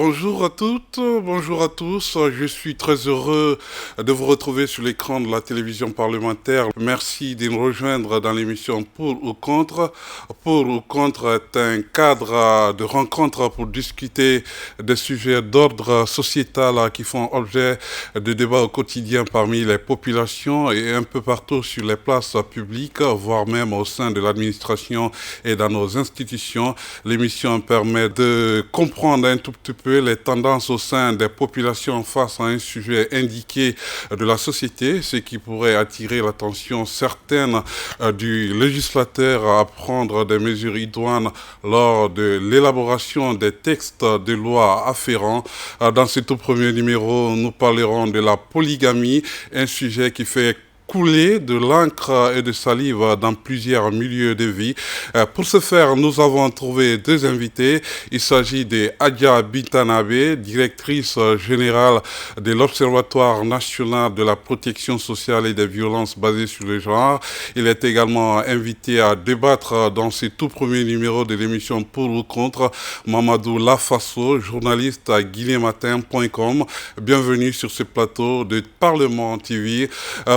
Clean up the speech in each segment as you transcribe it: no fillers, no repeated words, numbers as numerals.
Bonjour à toutes, bonjour à tous. Je suis très heureux de vous retrouver sur l'écran de la télévision parlementaire. Merci de nous rejoindre dans l'émission Pour ou Contre. Pour ou Contre est un cadre de rencontre pour discuter des sujets d'ordre sociétal qui font objet de débats au quotidien parmi les populations et un peu partout sur les places publiques, voire même au sein de l'administration et dans nos institutions. L'émission permet de comprendre un tout petit peu les tendances au sein des populations face à un sujet indiqué de la société, ce qui pourrait attirer l'attention certaine du législateur à prendre des mesures idoines lors de l'élaboration des textes de loi afférents. Dans ce tout premier numéro, nous parlerons de la polygamie, un sujet qui fait couler de l'encre et de salive dans plusieurs milieux de vie. Pour ce faire, nous avons trouvé deux invités. Il s'agit de Adja Bintanabe, directrice générale de l'Observatoire national de la protection sociale et des violences basées sur le genre. Il est également invité à débattre dans ce tout premier numéro de l'émission Pour ou Contre, Mamadou Lafasso, journaliste à guinématin.com. Bienvenue sur ce plateau de Parlement TV.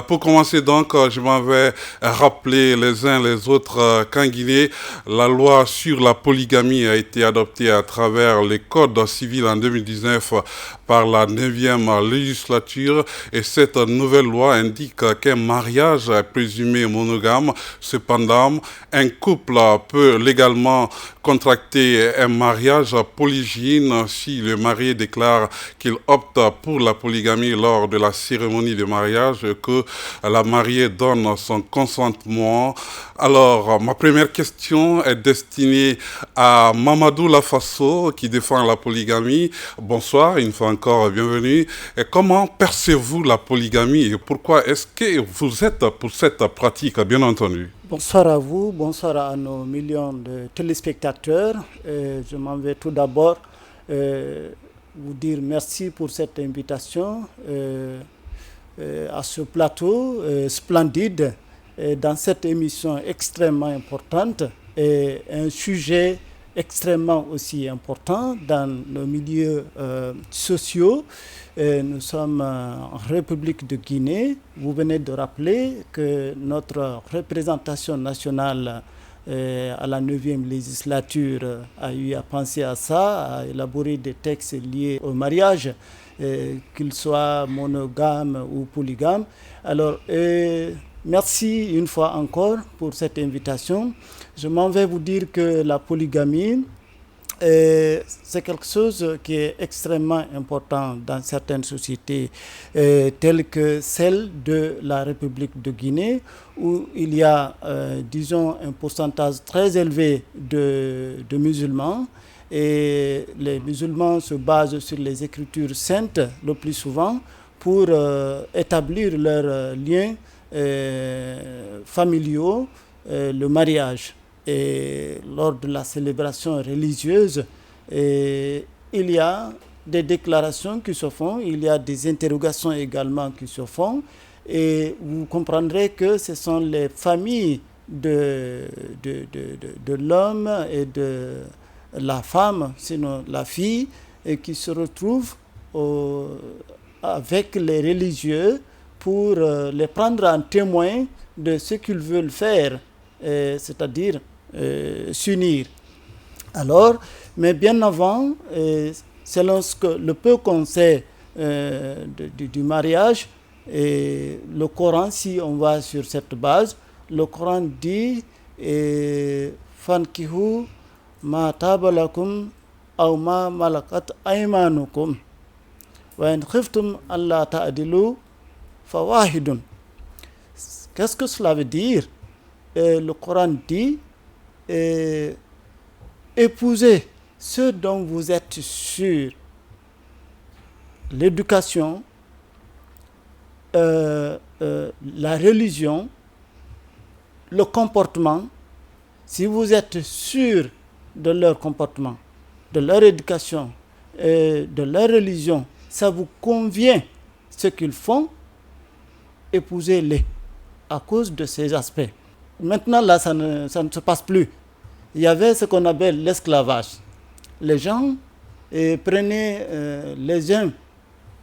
Pour commencer donc, je m'en vais rappeler les uns les autres qu'en Guinée, la loi sur la polygamie a été adoptée à travers le Code civil en 2019 par la 9e législature et cette nouvelle loi indique qu'un mariage est présumé monogame. Cependant, un couple peut légalement contracter un mariage polygyne si le marié déclare qu'il opte pour la polygamie lors de la cérémonie de mariage et que la mariée donne son consentement. Alors, ma première question est destinée à Mamadou Lafasso qui défend la polygamie. Bonsoir, une fois encore, bienvenue. Et comment percevez-vous la polygamie et pourquoi est-ce que vous êtes pour cette pratique, bien entendu? Bonsoir à vous, bonsoir à nos millions de téléspectateurs. Je m'en vais tout d'abord vous dire merci pour cette invitation à ce plateau splendide dans cette émission extrêmement importante et un sujet extrêmement aussi important dans nos milieux sociaux. Nous sommes en République de Guinée. Vous venez de rappeler que notre représentation nationale à la 9e législature a eu à penser à ça, à élaborer des textes liés au mariage, qu'ils soient monogames ou polygames. Alors, merci une fois encore pour cette invitation. Je m'en vais vous dire que la polygamie, c'est quelque chose qui est extrêmement important dans certaines sociétés telles que celle de la République de Guinée où il y a, disons, un pourcentage très élevé de musulmans et les musulmans se basent sur les écritures saintes le plus souvent pour établir leurs liens familiaux, le mariage. Et lors de la célébration religieuse, il y a des déclarations qui se font, il y a des interrogations également qui se font, et vous comprendrez que ce sont les familles de l'homme et de la femme, sinon la fille, et qui se retrouvent avec les religieux pour les prendre en témoin de ce qu'ils veulent faire, c'est-à-dire s'unir. Alors, mais bien avant, selon ce que le peu qu'on sait du mariage, et le Coran, si on va sur cette base, le Coran dit Fankihu ma tabalakum aw ma malakat aymanukum wa in khiftum alla ta'dilu fawahidun. Qu'est-ce que cela veut dire? Le Coran dit épousez ceux dont vous êtes sûr. L'éducation, la religion, le comportement. Si vous êtes sûr de leur comportement, de leur éducation, de leur religion, ça vous convient ce qu'ils font, épousez-les à cause de ces aspects. Maintenant, là, ça ne se passe plus. Il y avait ce qu'on appelle l'esclavage. Les gens et prenaient les uns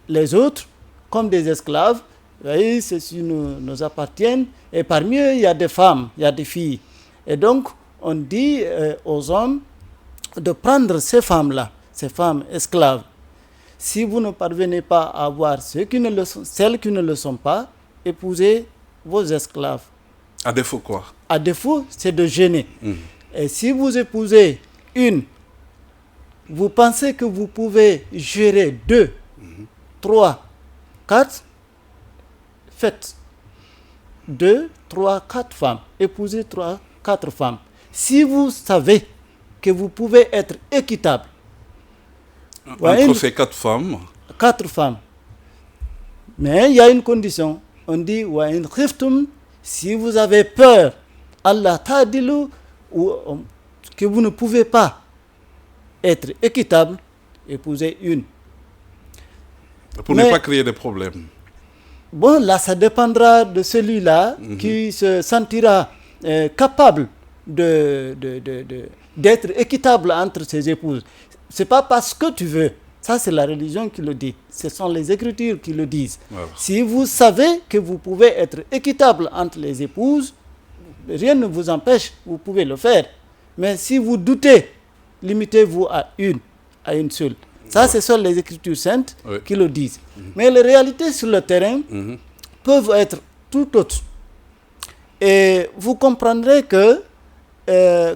les autres comme des esclaves. Vous voyez, ceci nous appartiennent. Et parmi eux, il y a des femmes, il y a des filles. Et donc, on dit aux hommes de prendre ces femmes-là, ces femmes esclaves. Si vous ne parvenez pas à avoir celles qui ne le sont pas, épousez vos esclaves. À défaut quoi? À défaut, c'est de gêner. Et si vous épousez une, vous pensez que vous pouvez gérer 2, 3, 4, faites 2, 3, 4 femmes. Épousez 3, 4 femmes. Si vous savez que vous pouvez être équitable, entre ces 4 femmes. 4 femmes. Mais il y a une condition. On dit wa in khiftum, si vous avez peur, Allah ta'dilu, ou que vous ne pouvez pas être équitable, épousez une. Pour ne pas créer de problèmes. Bon, là, ça dépendra de celui-là qui se sentira capable d'être équitable entre ses épouses. Ce n'est pas parce que tu veux. Ça, c'est la religion qui le dit. Ce sont les Écritures qui le disent. Voilà. Si vous savez que vous pouvez être équitable entre les épouses, rien ne vous empêche, vous pouvez le faire. Mais si vous doutez, limitez-vous à une seule. Ça, ce sont les Écritures saintes qui le disent. Mais les réalités sur le terrain peuvent être tout autres. Et vous comprendrez que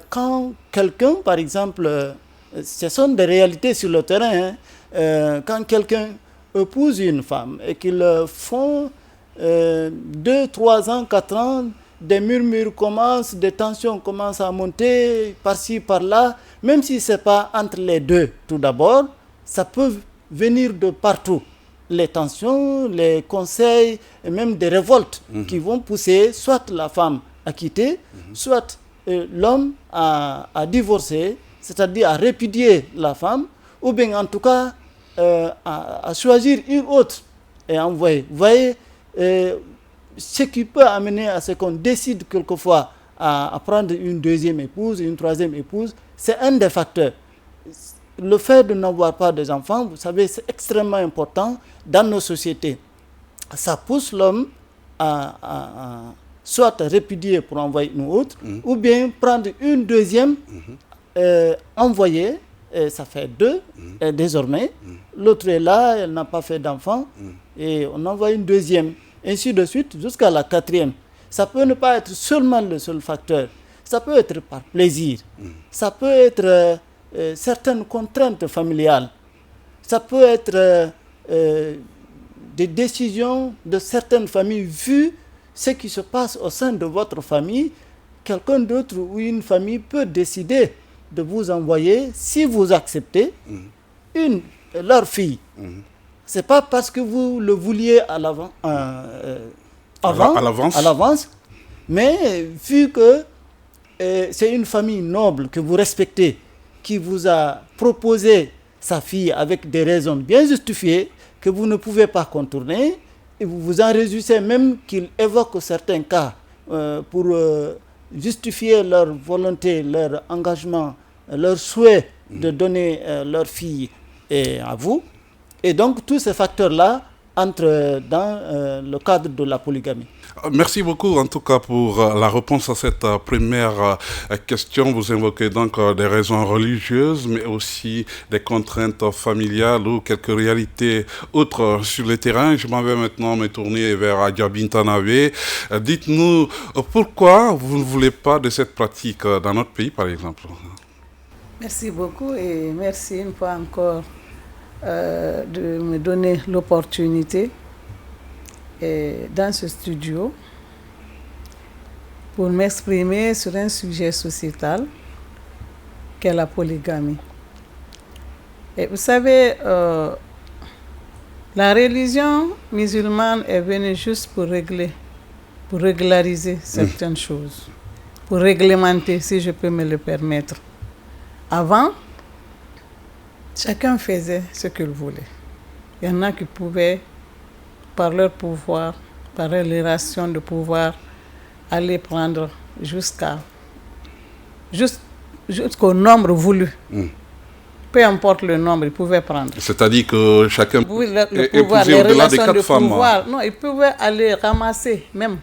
quand quelqu'un, par exemple, ce sont des réalités sur le terrain, quand quelqu'un épouse une femme et qu'ils font 2, 3 ans, 4 ans, des murmures commencent, des tensions commencent à monter par-ci, par-là, même si ce n'est pas entre les deux tout d'abord, ça peut venir de partout. Les tensions, les conseils et même des révoltes qui vont pousser soit la femme à quitter, soit l'homme à divorcer, c'est-à-dire à répudier la femme, ou bien en tout cas à choisir une autre et envoyer. Vous voyez, ce qui peut amener à ce qu'on décide quelquefois à prendre une deuxième épouse, une troisième épouse, c'est un des facteurs. Le fait de n'avoir pas d'enfants, vous savez, c'est extrêmement important dans nos sociétés. Ça pousse l'homme à soit répudier pour envoyer une autre, ou bien prendre une deuxième, envoyer, et ça fait 2, et désormais, l'autre est là, elle n'a pas fait d'enfant, et on envoie une deuxième, ainsi de suite, jusqu'à la 4e. Ça peut ne pas être seulement le seul facteur, ça peut être par plaisir, ça peut être certaines contraintes familiales, ça peut être des décisions de certaines familles, vu ce qui se passe au sein de votre famille. Quelqu'un d'autre ou une famille peut décider de vous envoyer, si vous acceptez, leur fille. Ce n'est pas parce que vous le vouliez à l'avance, mais vu que c'est une famille noble que vous respectez, qui vous a proposé sa fille avec des raisons bien justifiées, que vous ne pouvez pas contourner, et vous vous en réjouissez même qu'ils évoquent certains cas pour justifier leur volonté, leur engagement, leur souhait de donner leur fille à vous. Et donc tous ces facteurs-là entrent dans le cadre de la polygamie. Merci beaucoup en tout cas pour la réponse à cette première question. Vous invoquez donc des raisons religieuses, mais aussi des contraintes familiales ou quelques réalités autres sur le terrain. Je m'en vais maintenant me tourner vers Adja Bintanavé. Dites-nous pourquoi vous ne voulez pas de cette pratique dans notre pays, par exemple. Merci beaucoup et merci une fois encore de me donner l'opportunité dans ce studio pour m'exprimer sur un sujet sociétal qu'est la polygamie. Et vous savez, la religion musulmane est venue juste pour régulariser certaines choses, pour réglementer, si je peux me le permettre. Avant, chacun faisait ce qu'il voulait. Il y en a qui pouvaient, par leur pouvoir, par leur relation de pouvoir, aller prendre jusqu'au nombre voulu. peu importe le nombre, ils pouvaient prendre. C'est-à-dire que chacun Le pouvoir, épousait les au-delà des relations 4 de femmes. pouvoir. Non, ils pouvaient aller ramasser même.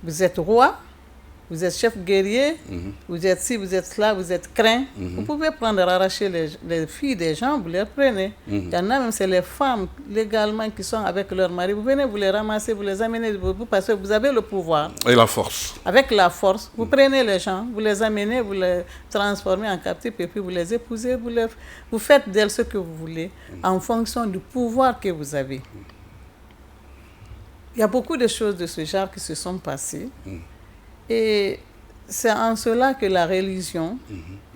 Vous êtes roi, vous êtes chef guerrier, vous êtes ci, vous êtes là, vous êtes craint. Vous pouvez prendre, arracher les filles des gens, vous les prenez. Il y en a même, c'est les femmes légalement qui sont avec leur mari. Vous venez, vous les ramassez, vous les amenez, parce que vous avez le pouvoir. Et la force. Avec la force, vous prenez les gens, vous les amenez, vous les transformez en captifs et puis vous les épousez, vous faites d'elles ce que vous voulez en fonction du pouvoir que vous avez. Il y a beaucoup de choses de ce genre qui se sont passées. Et c'est en cela que la religion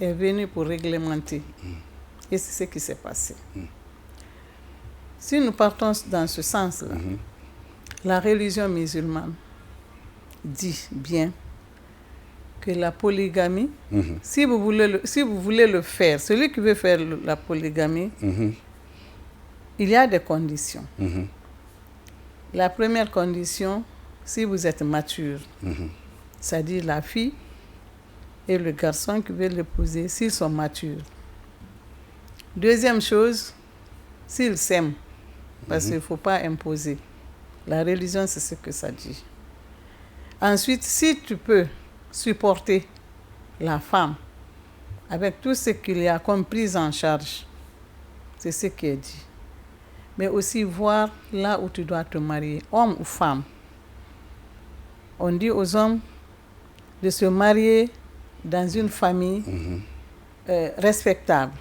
est venue pour réglementer. Et c'est ce qui s'est passé. Si nous partons dans ce sens-là, la religion musulmane dit bien que la polygamie, si vous voulez le faire, celui qui veut faire la polygamie, il y a des conditions. La première condition, si vous êtes mature, c'est-à-dire la fille et le garçon qui veut l'épouser, s'ils sont matures. Deuxième chose, s'ils s'aiment, parce qu'il ne faut pas imposer. La religion, c'est ce que ça dit. Ensuite, si tu peux supporter la femme avec tout ce qu'il y a comme prise en charge, c'est ce qui est dit. Mais aussi voir là où tu dois te marier, homme ou femme. On dit aux hommes de se marier dans une famille respectable,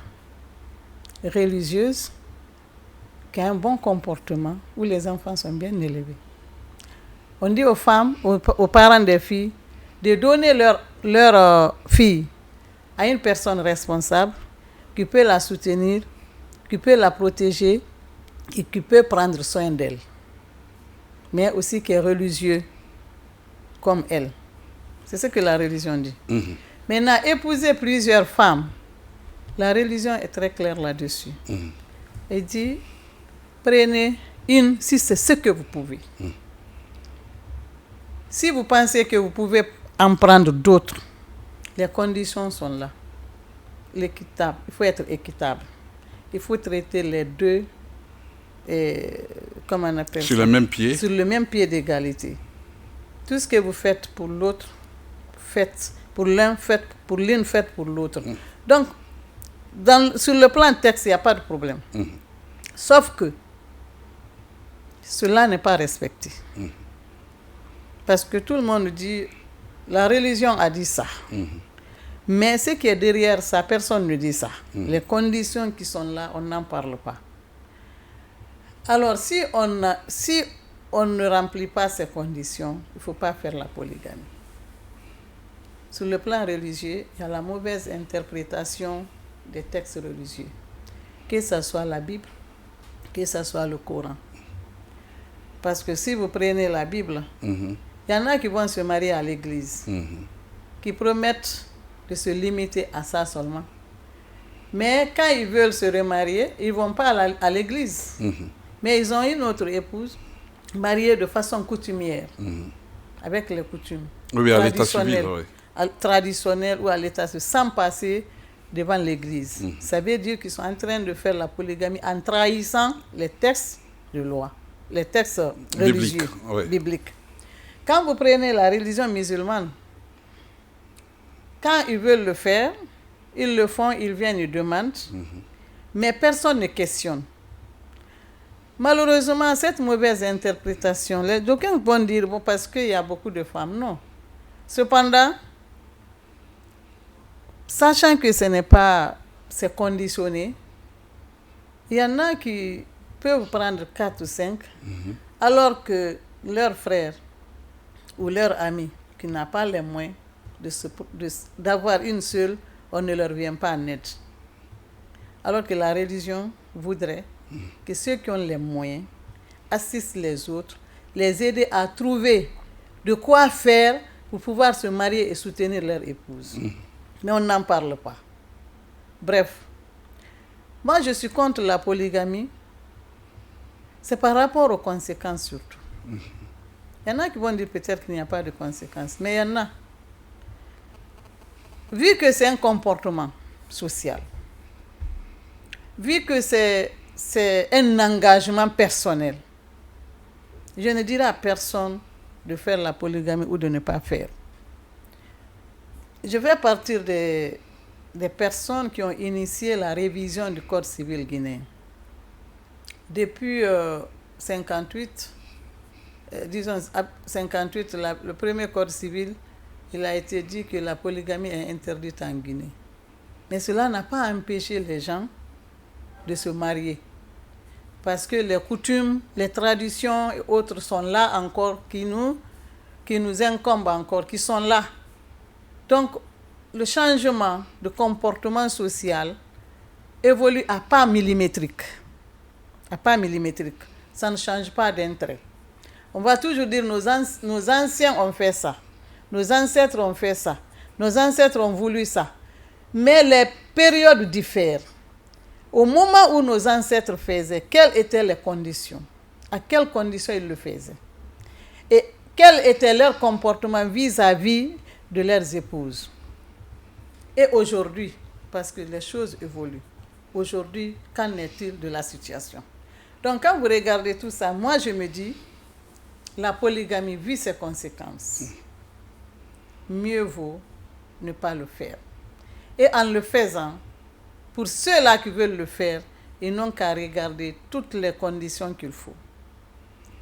religieuse, qui a un bon comportement, où les enfants sont bien élevés. On dit aux femmes, aux parents des filles, de donner leur fille à une personne responsable qui peut la soutenir, qui peut la protéger et qui peut prendre soin d'elle, mais aussi qui est religieux comme elle. C'est ce que la religion dit. Maintenant, épouser plusieurs femmes, la religion est très claire là-dessus. Elle dit, prenez une si c'est ce que vous pouvez. Si vous pensez que vous pouvez en prendre d'autres, les conditions sont là. L'équitable, il faut être équitable. Il faut traiter les deux, comment on appelle ça? Sur le même pied. Sur le même pied d'égalité. Tout ce que vous faites pour l'autre, faites pour l'un, faites pour l'une, faites pour l'autre. Donc, sur le plan texte, il n'y a pas de problème. Sauf que cela n'est pas respecté. Parce que tout le monde dit, la religion a dit ça. Mais ce qui est derrière ça, personne ne dit ça. Les conditions qui sont là, on n'en parle pas. Alors, si on ne remplit pas ces conditions, il ne faut pas faire la polygamie. Sur le plan religieux, il y a la mauvaise interprétation des textes religieux. Que ce soit la Bible, que ce soit le Coran. Parce que si vous prenez la Bible, il y en a qui vont se marier à l'église, qui promettent de se limiter à ça seulement. Mais quand ils veulent se remarier, ils ne vont pas à l'église. Mais ils ont une autre épouse, mariée de façon coutumière, avec les coutumes. Oui, à l'état civil, oui. Traditionnel ou à l'état civil, sans passer devant l'église. Ça veut dire qu'ils sont en train de faire la polygamie en trahissant les textes de loi, les textes religieux, bibliques. Quand vous prenez la religion musulmane, quand ils veulent le faire, ils le font, ils viennent, ils demandent, mais personne ne questionne. Malheureusement, cette mauvaise interprétation, d'aucuns vont dire, bon, parce qu'il y a beaucoup de femmes, non. Cependant, sachant que ce n'est pas, c'est conditionné, il y en a qui peuvent prendre 4 ou 5, alors que leur frère ou leur ami qui n'a pas les moyens d'avoir une seule, on ne leur vient pas en aide. Alors que la religion voudrait que ceux qui ont les moyens assistent les autres, les aider à trouver de quoi faire pour pouvoir se marier et soutenir leur épouse. Mais on n'en parle pas. Bref, moi je suis contre la polygamie. C'est par rapport aux conséquences surtout. Il y en a qui vont dire peut-être qu'il n'y a pas de conséquences, mais il y en a. Vu que c'est un comportement social, vu que c'est un engagement personnel, je ne dirais à personne de faire la polygamie ou de ne pas faire. Je vais partir des personnes qui ont initié la révision du Code civil guinéen. Depuis 58, disons 58, le premier Code civil, il a été dit que la polygamie est interdite en Guinée. Mais cela n'a pas empêché les gens de se marier. Parce que les coutumes, les traditions et autres sont là encore, qui nous incombent encore, qui sont là. Donc, le changement de comportement social évolue à pas millimétrique. À pas millimétrique. Ça ne change pas d'intérêt. On va toujours dire nos anciens ont fait ça. Nos ancêtres ont fait ça. Nos ancêtres ont voulu ça. Mais les périodes diffèrent. Au moment où nos ancêtres faisaient, quelles étaient les conditions? À quelles conditions ils le faisaient? Et quel était leur comportement vis-à-vis de leurs épouses? Et aujourd'hui, parce que les choses évoluent, aujourd'hui, qu'en est-il de la situation? Donc quand vous regardez tout ça, moi je me dis, la polygamie, vu ses conséquences, mieux vaut ne pas le faire. Et en le faisant, pour ceux-là qui veulent le faire, ils n'ont qu'à regarder toutes les conditions qu'il faut.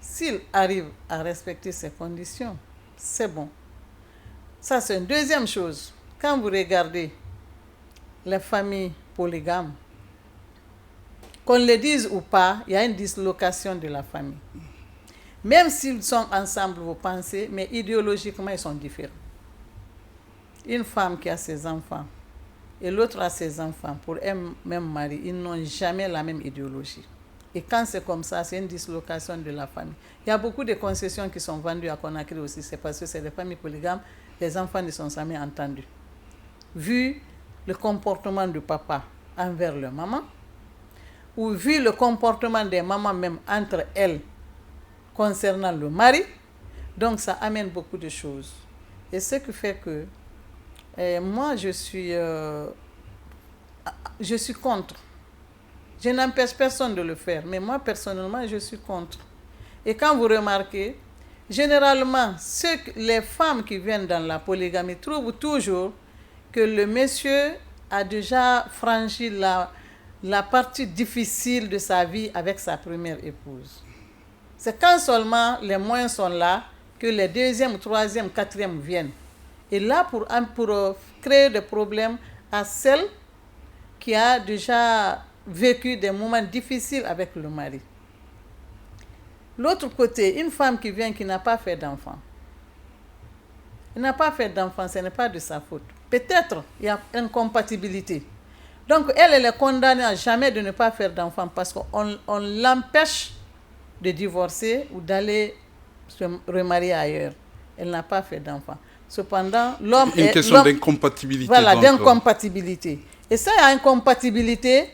S'ils arrivent à respecter ces conditions, c'est bon. Ça, c'est une deuxième chose. Quand vous regardez les familles polygames, qu'on le dise ou pas, il y a une dislocation de la famille. Même s'ils sont ensemble, vous pensez, mais idéologiquement, ils sont différents. Une femme qui a ses enfants et l'autre a ses enfants, pour un même mari, ils n'ont jamais la même idéologie. Et quand c'est comme ça, c'est une dislocation de la famille. Il y a beaucoup de concessions qui sont vendues à Conakry aussi, c'est parce que c'est des familles polygames, les enfants ne sont jamais entendus. Vu le comportement du papa envers leur maman, ou vu le comportement des mamans même entre elles concernant le mari, donc ça amène beaucoup de choses. Et ce qui fait que moi, je suis contre. Je n'empêche personne de le faire, mais moi, personnellement, je suis contre. Et quand vous remarquez, généralement, les femmes qui viennent dans la polygamie trouvent toujours que le monsieur a déjà franchi la partie difficile de sa vie avec sa première épouse. C'est quand seulement les moyens sont là que les deuxième, troisième, quatrième viennent. Et là, pour créer des problèmes à celle qui a déjà vécu des moments difficiles avec le mari. L'autre côté, une femme qui vient qui n'a pas fait d'enfant. Elle n'a pas fait d'enfant, ce n'est pas de sa faute. Peut-être il y a une incompatibilité. Donc elle est condamnée à jamais de ne pas faire d'enfant parce qu'on l'empêche de divorcer ou d'aller se remarier ailleurs. Elle n'a pas fait d'enfant. Cependant, l'homme une question d'incompatibilité. Voilà, d'incompatibilité. Et ça, incompatibilité,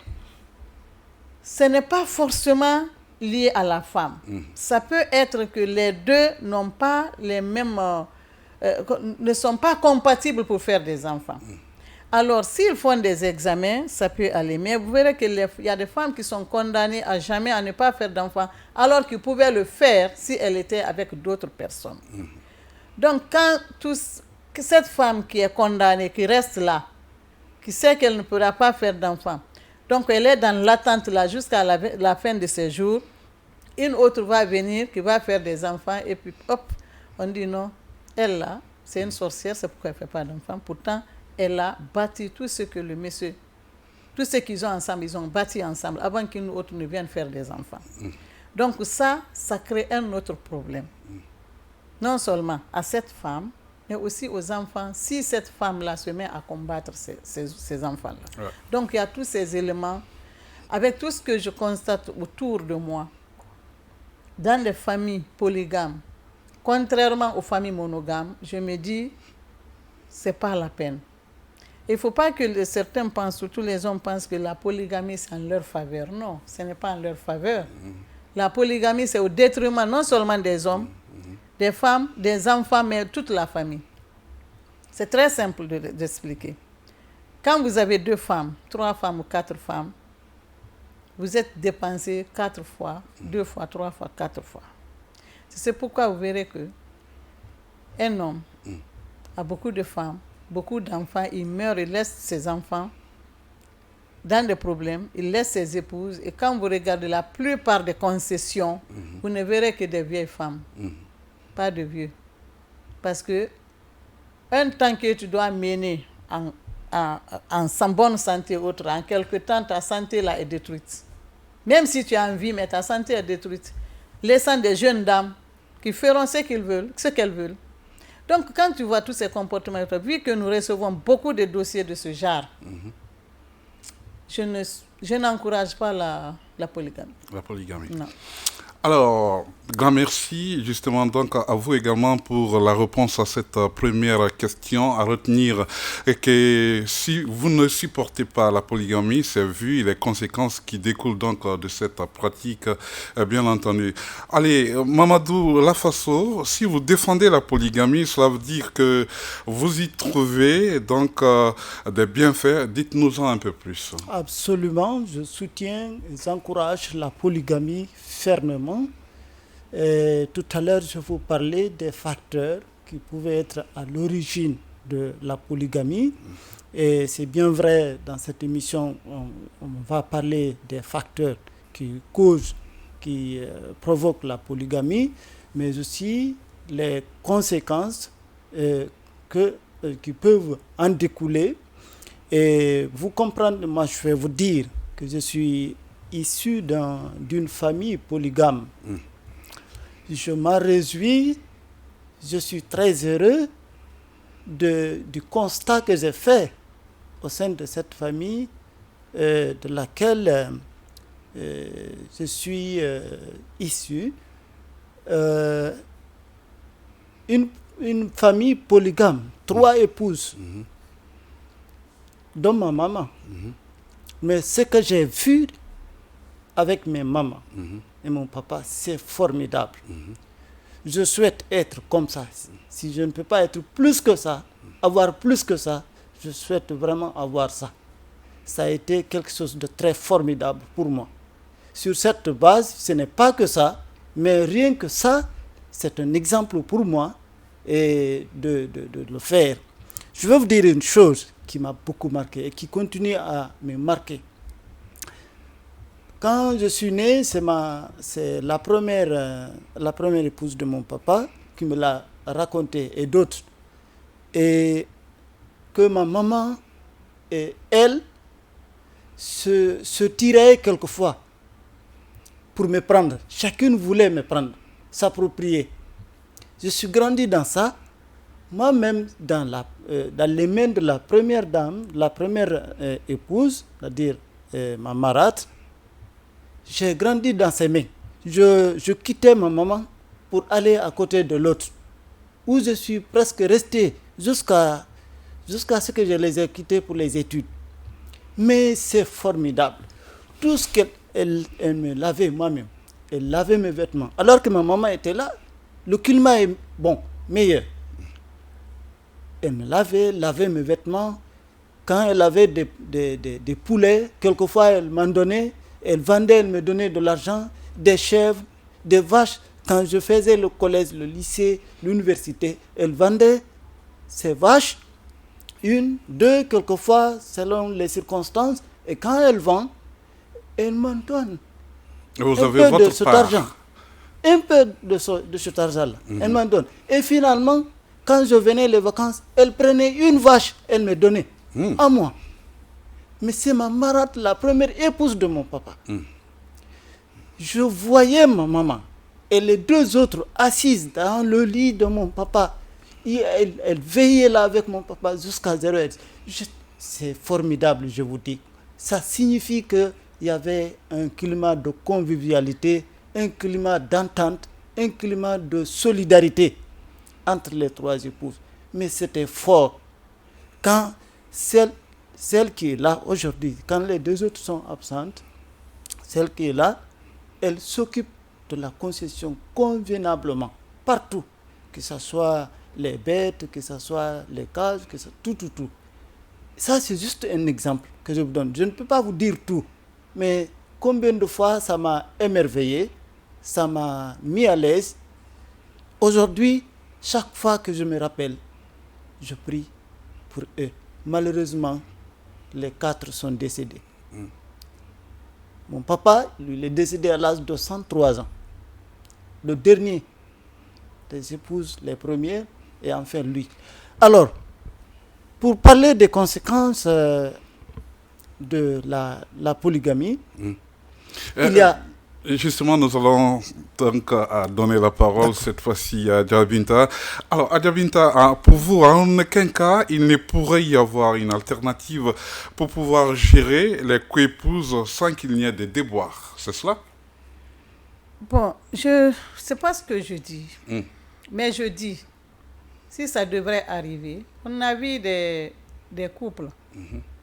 ce n'est pas forcément lié à la femme. Ça peut être que les deux n'ont pas les mêmes, ne sont pas compatibles pour faire des enfants. Alors, s'ils font des examens, ça peut aller. Mais vous verrez qu'il y a des femmes qui sont condamnées à jamais à ne pas faire d'enfants, alors qu'ils pouvaient le faire si elles étaient avec d'autres personnes. Donc, quand cette femme qui est condamnée, qui reste là, qui sait qu'elle ne pourra pas faire d'enfant, donc elle est dans l'attente là jusqu'à la fin de ses jours, une autre va venir qui va faire des enfants et puis hop, on dit non, elle là, c'est une sorcière, c'est pourquoi elle ne fait pas d'enfant. Pourtant, elle a bâti tout ce que le monsieur, tout ce qu'ils ont ensemble, ils ont bâti ensemble avant qu'une autre ne vienne faire des enfants. Donc ça crée un autre problème. Non seulement à cette femme, mais aussi aux enfants, si cette femme-là se met à combattre ces enfants-là. Ouais. Donc il y a tous ces éléments, avec tout ce que je constate autour de moi, dans les familles polygames, contrairement aux familles monogames, je me dis, c'est pas la peine. Il ne faut pas que certains pensent, surtout les hommes pensent que la polygamie c'est en leur faveur. Non, ce n'est pas en leur faveur. La polygamie c'est au détriment non seulement des hommes, des femmes, des enfants, mais toute la famille. C'est très simple d'expliquer. Quand vous avez 2 femmes, 3 femmes ou 4 femmes, vous êtes dépensé 4 fois, 2 fois, 3 fois, 4 fois. C'est pourquoi vous verrez que un homme a beaucoup de femmes, beaucoup d'enfants, il meurt, il laisse ses enfants dans des problèmes, il laisse ses épouses, et quand vous regardez la plupart des concessions, vous ne verrez que des vieilles femmes, pas de vieux. Parce que un temps que tu dois mener en bonne santé autre, en quelque temps, ta santé là est détruite. Même si tu as envie, mais ta santé est détruite. Laissant des jeunes dames qui feront ce qu'elles veulent. Donc, quand tu vois tous ces comportements, vu que nous recevons beaucoup de dossiers de ce genre, je n'encourage pas la polygamie. La polygamie. Non. Alors, grand merci justement donc à vous également pour la réponse à cette première question. À retenir que si vous ne supportez pas la polygamie, c'est vu les conséquences qui découlent donc de cette pratique, bien entendu. Allez, Mamadou Lafasso, si vous défendez la polygamie, cela veut dire que vous y trouvez donc des bienfaits. Dites-nous-en un peu plus. Absolument, je soutiens et j'encourage la polygamie fermement. Et tout à l'heure, je vous parlais des facteurs qui pouvaient être à l'origine de la polygamie. Et c'est bien vrai, dans cette émission, on va parler des facteurs qui causent, qui provoquent la polygamie, mais aussi les conséquences qui peuvent en découler. Et vous comprendre, moi je vais vous dire que je suis issu d'une famille polygame. Je m'en réjouis, je suis très heureux du constat que j'ai fait au sein de cette famille de laquelle je suis issu. Une famille polygame, 3 épouses, dont ma maman. Mais ce que j'ai vu avec mes mamans et mon papa, c'est formidable. Je souhaite être comme ça. Si je ne peux pas être plus que ça, avoir plus que ça, je souhaite vraiment avoir ça. Ça a été quelque chose de très formidable pour moi. Sur cette base, ce n'est pas que ça, mais rien que ça, c'est un exemple pour moi et de le faire. Je vais vous dire une chose qui m'a beaucoup marqué et qui continue à me marquer. Quand je suis né, c'est la première épouse de mon papa qui me l'a raconté, et d'autres. Et que ma maman et elle se tiraient quelquefois pour me prendre. Chacune voulait me prendre, s'approprier. Je suis grandi dans ça. Moi-même, dans les mains de la première dame, la première épouse, c'est-à-dire ma marâtre, j'ai grandi dans ses mains. Je quittais ma maman pour aller à côté de l'autre, où je suis presque resté jusqu'à ce que je les ai quittés pour les études. Mais c'est formidable. Tout ce qu'elle me lavait moi-même. Elle lavait mes vêtements. Alors que ma maman était là, le climat est meilleur. Elle me lavait mes vêtements. Quand elle avait des poulets, quelquefois elle m'en donnait. Elle vendait, elle me donnait de l'argent, des chèvres, des vaches. Quand je faisais le collège, le lycée, l'université, elle vendait ces vaches, 1, 2, quelquefois, selon les circonstances. Et quand elle vend, elle m'en donne Vous un avez peu de votre cet part. argent. Un peu de cet argent-là. Elle m'en donne. Et finalement, quand je venais les vacances, elle prenait une vache, elle me donnait à moi. Mais c'est ma marâtre, la première épouse de mon papa. Je voyais ma maman et les 2 autres assises dans le lit de mon papa. Elle veillait là avec mon papa jusqu'à 0h. C'est formidable, je vous dis. Ça signifie qu'il y avait un climat de convivialité, un climat d'entente, un climat de solidarité entre les 3 épouses. Mais c'était fort. Quand celle qui est là aujourd'hui, quand les 2 autres sont absentes, celle qui est là, elle s'occupe de la concession convenablement, partout, que ce soit les bêtes, que ce soit les cages, que tout. Ça, c'est juste un exemple que je vous donne. Je ne peux pas vous dire tout, mais combien de fois ça m'a émerveillé, ça m'a mis à l'aise. Aujourd'hui, chaque fois que je me rappelle, je prie pour eux. Malheureusement, les 4 sont décédés. Mon papa, lui, il est décédé à l'âge de 103 ans. Le dernier des épouses, les premières, et enfin lui. Alors, pour parler des conséquences de la polygamie, il y a... Justement, nous allons donc donner la parole cette fois-ci à Adja Binta. Alors, Adja Binta, pour vous, en aucun cas, il ne pourrait y avoir une alternative pour pouvoir gérer les coépouses sans qu'il n'y ait de déboires, c'est cela? Bon, je sais pas ce que je dis, mais je dis, si ça devrait arriver, on a vu des couples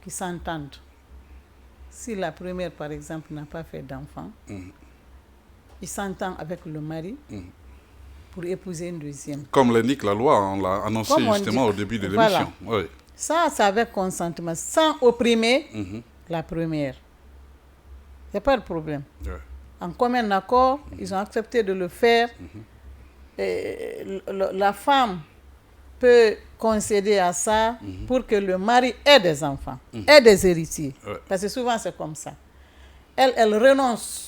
qui s'entendent. Si la première, par exemple, n'a pas fait d'enfant, il s'entend avec le mari pour épouser une deuxième. Comme l'indique la loi, on l'a annoncé justement au début de l'émission. Voilà. Oui. Ça, c'est avec consentement, sans opprimer la première. Il n'y a pas de problème. Ouais. En commun accord, ils ont accepté de le faire. Et la femme peut concéder à ça pour que le mari ait des enfants, ait des héritiers. Ouais. Parce que souvent, c'est comme ça. Elle renonce.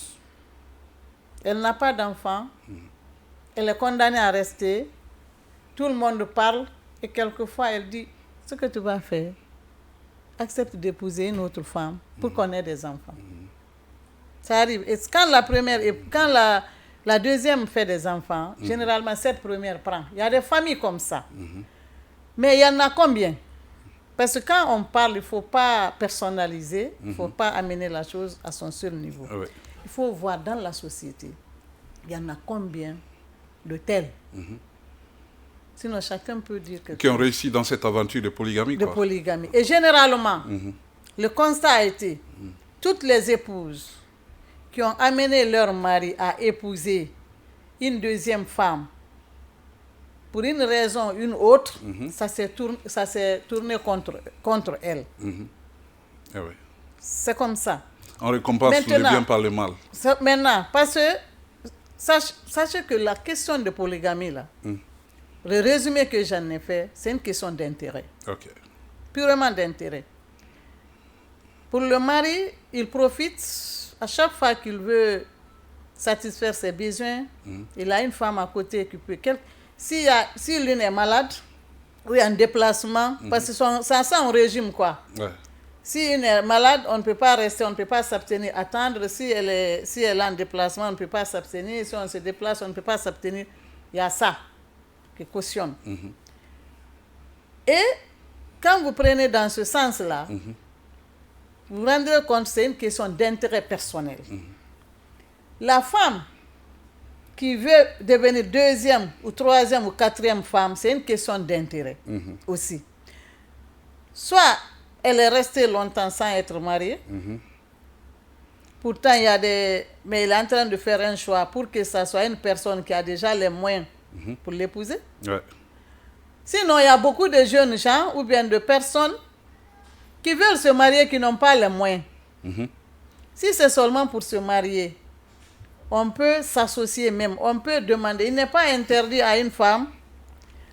Elle n'a pas d'enfant. Elle est condamnée à rester. Tout le monde parle. Et quelquefois, elle dit, ce que tu vas faire, accepte d'épouser une autre femme pour qu'on ait des enfants. Ça arrive. Et quand la première, quand la deuxième fait des enfants, généralement, cette première prend. Il y a des familles comme ça. Mais il y en a combien? Parce que quand on parle, il ne faut pas personnaliser, il ne faut pas amener la chose à son seul niveau. Ouais. Il faut voir dans la société, il y en a combien de tels. Sinon, chacun peut dire que... Qui ont réussi dans cette aventure de polygamie. De polygamie. Et généralement, le constat a été, toutes les épouses qui ont amené leur mari à épouser une deuxième femme, pour une raison ou une autre, ça s'est tourné contre elle. Eh oui. C'est comme ça. On récompense le bien par le mal. Maintenant, parce que sachez que la question de polygamie, là, le résumé que j'en ai fait, c'est une question d'intérêt. Ok. Purement d'intérêt. Pour le mari, il profite à chaque fois qu'il veut satisfaire ses besoins. Il a une femme à côté qui peut... Si l'une est malade, ou en déplacement, parce que ça en régime, quoi. Ouais. Si une est malade, on ne peut pas rester, on ne peut pas s'abstenir, attendre. Si elle est en déplacement, on ne peut pas s'abstenir. Si on se déplace, on ne peut pas s'abstenir. Il y a ça qui cautionne. Et quand vous prenez dans ce sens-là, vous vous rendrez compte que c'est une question d'intérêt personnel. La femme qui veut devenir deuxième ou troisième ou quatrième femme, c'est une question d'intérêt aussi. Soit elle est restée longtemps sans être mariée. Pourtant, mais il est en train de faire un choix pour que ça soit une personne qui a déjà les moyens pour l'épouser. Ouais. Sinon, il y a beaucoup de jeunes gens ou bien de personnes qui veulent se marier qui n'ont pas les moyens. Si c'est seulement pour se marier, on peut s'associer même, on peut demander. Il n'est pas interdit à une femme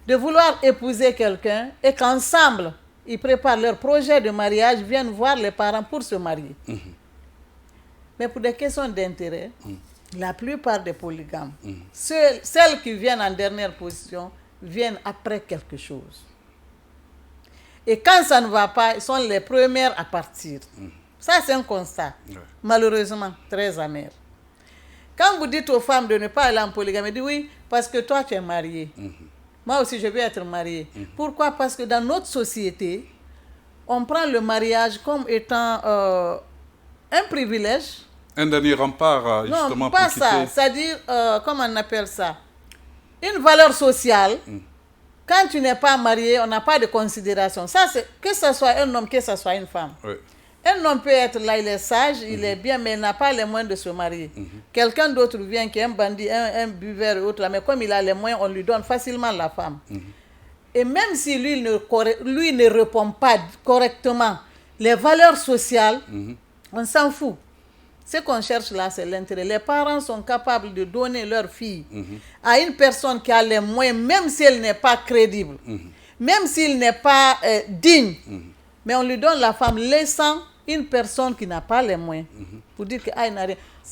de vouloir épouser quelqu'un et qu'ensemble, ils préparent leur projet de mariage, viennent voir les parents pour se marier. Mais pour des questions d'intérêt, la plupart des polygames, celles qui viennent en dernière position, viennent après quelque chose. Et quand ça ne va pas, ils sont les premières à partir. Ça, c'est un constat, malheureusement, très amer. Quand vous dites aux femmes de ne pas aller en polygamie, dites oui, parce que toi, tu es mariée. Moi aussi, je veux être mariée. Pourquoi? Parce que dans notre société, on prend le mariage comme étant un privilège. Un dernier rempart, justement, non, pas pour quitter... ça. C'est-à-dire, comment on appelle ça? Une valeur sociale. Quand tu n'es pas marié, on n'a pas de considération. Ça, c'est que ce soit un homme, que ce soit une femme. Oui. Un homme peut être là, il est sage, il est bien, mais il n'a pas les moyens de se marier. Quelqu'un d'autre vient, qui est un bandit, un buveur et autre, mais comme il a les moyens, on lui donne facilement la femme. Et même si lui ne répond pas correctement les valeurs sociales, on s'en fout. Ce qu'on cherche là, c'est l'intérêt. Les parents sont capables de donner leur fille à une personne qui a les moyens, même si elle n'est pas crédible, même s'il n'est pas digne. Mais on lui donne la femme, laissant une personne qui n'a pas les moyens. Pour dire qu'il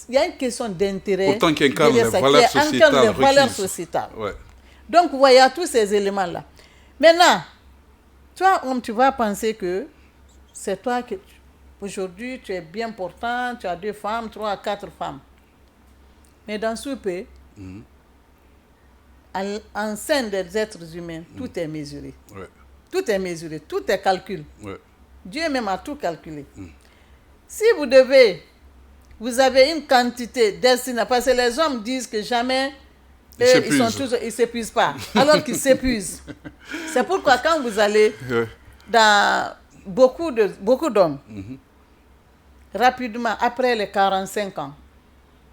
y a une question d'intérêt. Pourtant qui incarne les valeurs sociétales. Ouais. Donc, vous voyez tous ces éléments-là. Maintenant, toi, tu vas penser que c'est toi qui... Aujourd'hui, tu es bien portant, tu as 2 femmes, 3, 4 femmes. Mais dans ce pays, en sein des êtres humains, tout est mesuré. Ouais. Tout est mesuré, tout est calculé. Ouais. Dieu même a tout calculé. Si vous avez une quantité destinée, parce que les hommes disent que jamais ils s'épuisent pas, alors qu'ils s'épuisent. C'est pourquoi quand vous allez dans beaucoup d'hommes, rapidement, après les 45 ans,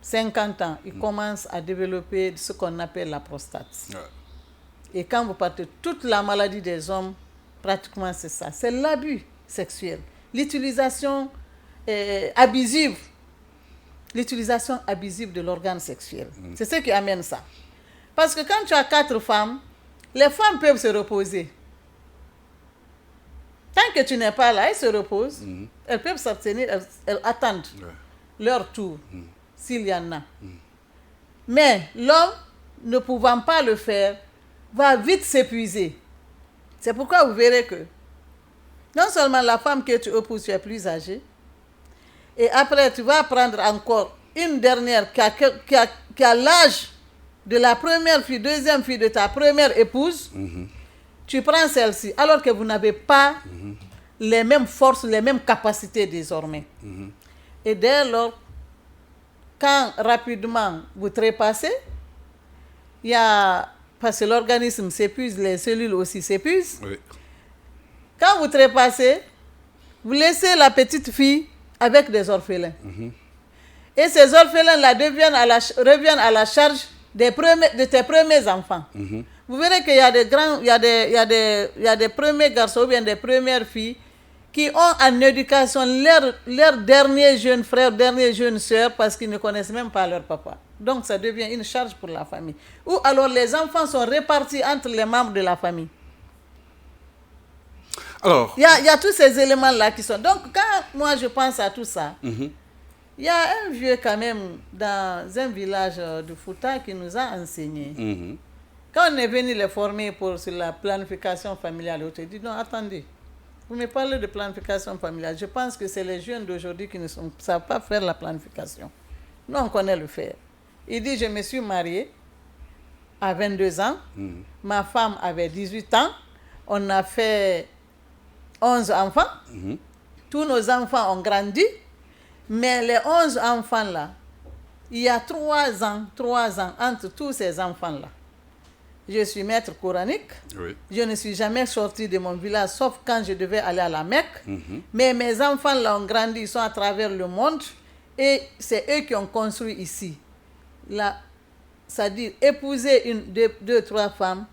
50 ans, ils commencent à développer ce qu'on appelle la prostate. Et quand vous partez, toute la maladie des hommes, pratiquement c'est ça. C'est l'abus sexuel, l'utilisation abusive de l'organe sexuel. C'est ce qui amène ça. Parce que quand tu as 4 femmes, les femmes peuvent se reposer. Tant que tu n'es pas là, elles se reposent. Elles peuvent s'abstenir, elles attendent leur tour, s'il y en a. Mais l'homme, ne pouvant pas le faire, va vite s'épuiser. C'est pourquoi vous verrez que non seulement la femme que tu épouses, tu es plus âgée, et après tu vas prendre encore une dernière qui a l'âge de la première fille, deuxième fille de ta première épouse, tu prends celle-ci, alors que vous n'avez pas les mêmes forces, les mêmes capacités désormais. Et dès lors, quand rapidement vous trépassez, parce que l'organisme s'épuise, les cellules aussi s'épuisent. Oui. Quand vous trépassez, vous laissez la petite fille avec des orphelins. Et ces orphelins-là reviennent à la charge de tes premiers enfants. Vous verrez qu'il y a des premiers garçons ou bien des premières filles qui ont en éducation leurs derniers jeunes frères, derniers jeunes sœurs, parce qu'ils ne connaissent même pas leur papa. Donc ça devient une charge pour la famille. Ou alors les enfants sont répartis entre les membres de la famille. Alors, il y a tous ces éléments-là qui sont... Donc quand moi je pense à tout ça, il y a un vieux quand même dans un village de Fouta qui nous a enseigné. Quand on est venu les former sur la planification familiale, on te dit non, attendez, vous me parlez de planification familiale. Je pense que c'est les jeunes d'aujourd'hui qui ne savent pas faire la planification. Nous, on connaît le faire. Il dit, je me suis marié à 22 ans, ma femme avait 18 ans, on a fait 11 enfants, tous nos enfants ont grandi, mais les 11 enfants-là, il y a 3 ans entre tous ces enfants-là. Je suis maître coranique, je ne suis jamais sorti de mon village, sauf quand je devais aller à la Mecque, mais mes enfants-là ont grandi, ils sont à travers le monde, et c'est eux qui ont construit ici. Là, c'est-à-dire épouser 2, 3 femmes,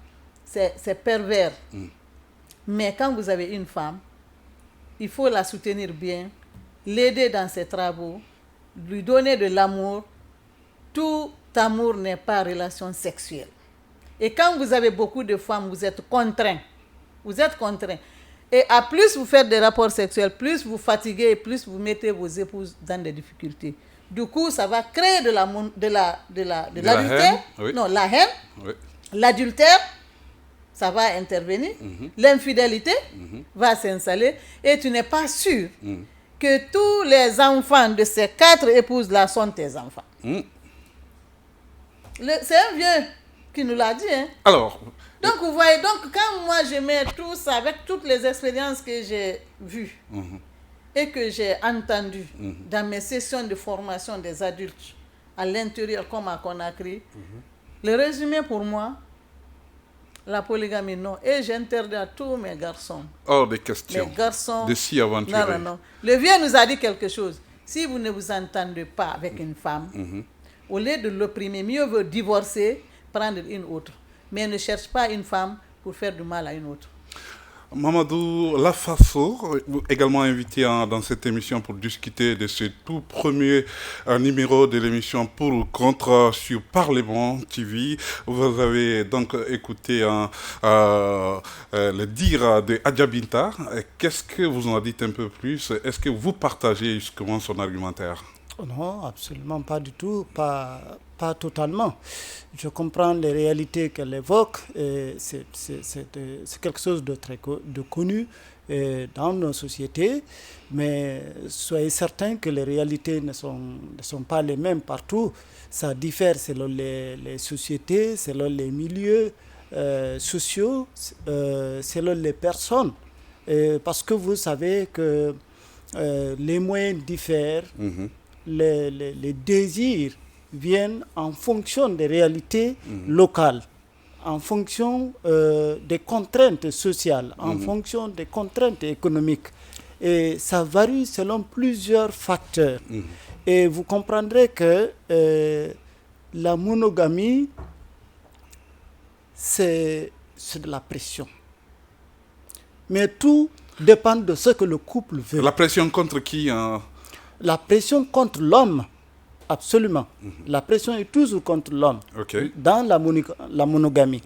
c'est pervers. Mais quand vous avez une femme, il faut la soutenir bien, l'aider dans ses travaux, lui donner de l'amour. Tout amour n'est pas relation sexuelle. Et quand vous avez beaucoup de femmes, vous êtes contraints. Vous êtes contraints. Et à plus vous faites des rapports sexuels, plus vous fatiguez, plus vous mettez vos épouses dans des difficultés. Du coup, ça va créer de l'adultère. Non, la haine, l'adultère, ça va intervenir. L'infidélité va s'installer. Et tu n'es pas sûr que tous les enfants de ces 4 épouses-là sont tes enfants. C'est un vieux qui nous l'a dit. Alors... Donc, vous voyez, quand moi je mets tout ça avec toutes les expériences que j'ai vues et que j'ai entendues dans mes sessions de formation des adultes à l'intérieur comme à Conakry, le résumé pour moi, la polygamie, non. Et j'interdis à tous mes garçons. Hors de question. Mes garçons. De s'y aventurer. Non. Le vieux nous a dit quelque chose. Si vous ne vous entendez pas avec une femme, au lieu de l'opprimer, mieux vaut divorcer, prendre une autre. Mais ne cherche pas une femme pour faire du mal à une autre. Mamadou Lafasso, également invité dans cette émission pour discuter de ce tout premier numéro de l'émission Pour ou Contre sur Parlement TV. Vous avez donc écouté le dire de Adjabinta. Qu'est-ce que vous en dites un peu plus? Est-ce que vous partagez justement son argumentaire? Non, absolument pas du tout, pas totalement. Je comprends les réalités qu'elle évoque, et c'est quelque chose de très connu dans nos sociétés, mais soyez certains que les réalités ne sont pas les mêmes partout. Ça diffère selon les sociétés, selon les milieux sociaux, selon les personnes. Parce que vous savez que les moyens diffèrent. Les désirs viennent en fonction des réalités locales, en fonction des contraintes sociales, en fonction des contraintes économiques. Et ça varie selon plusieurs facteurs. Et vous comprendrez que la monogamie, c'est de la pression. Mais tout dépend de ce que le couple veut. La pression contre qui La pression contre l'homme, absolument. La pression est toujours contre l'homme dans la monogamie.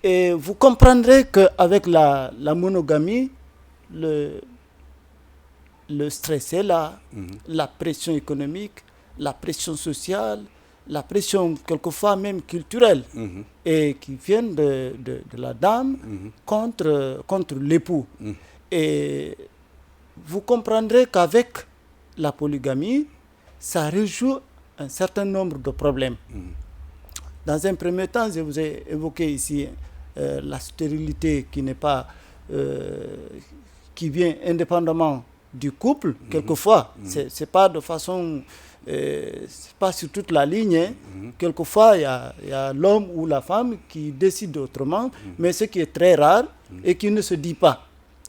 Et vous comprendrez qu'avec la monogamie, le stress est là, la pression économique, la pression sociale, la pression quelquefois même culturelle, et qui viennent de la dame contre l'époux. Et vous comprendrez qu'avec la polygamie, ça résout un certain nombre de problèmes. Dans un premier temps, je vous ai évoqué ici la stérilité qui vient indépendamment du couple, quelquefois. C'est pas de façon, c'est pas sur toute la ligne. Quelquefois, il y a l'homme ou la femme qui décide autrement, mais ce qui est très rare et qui ne se dit pas.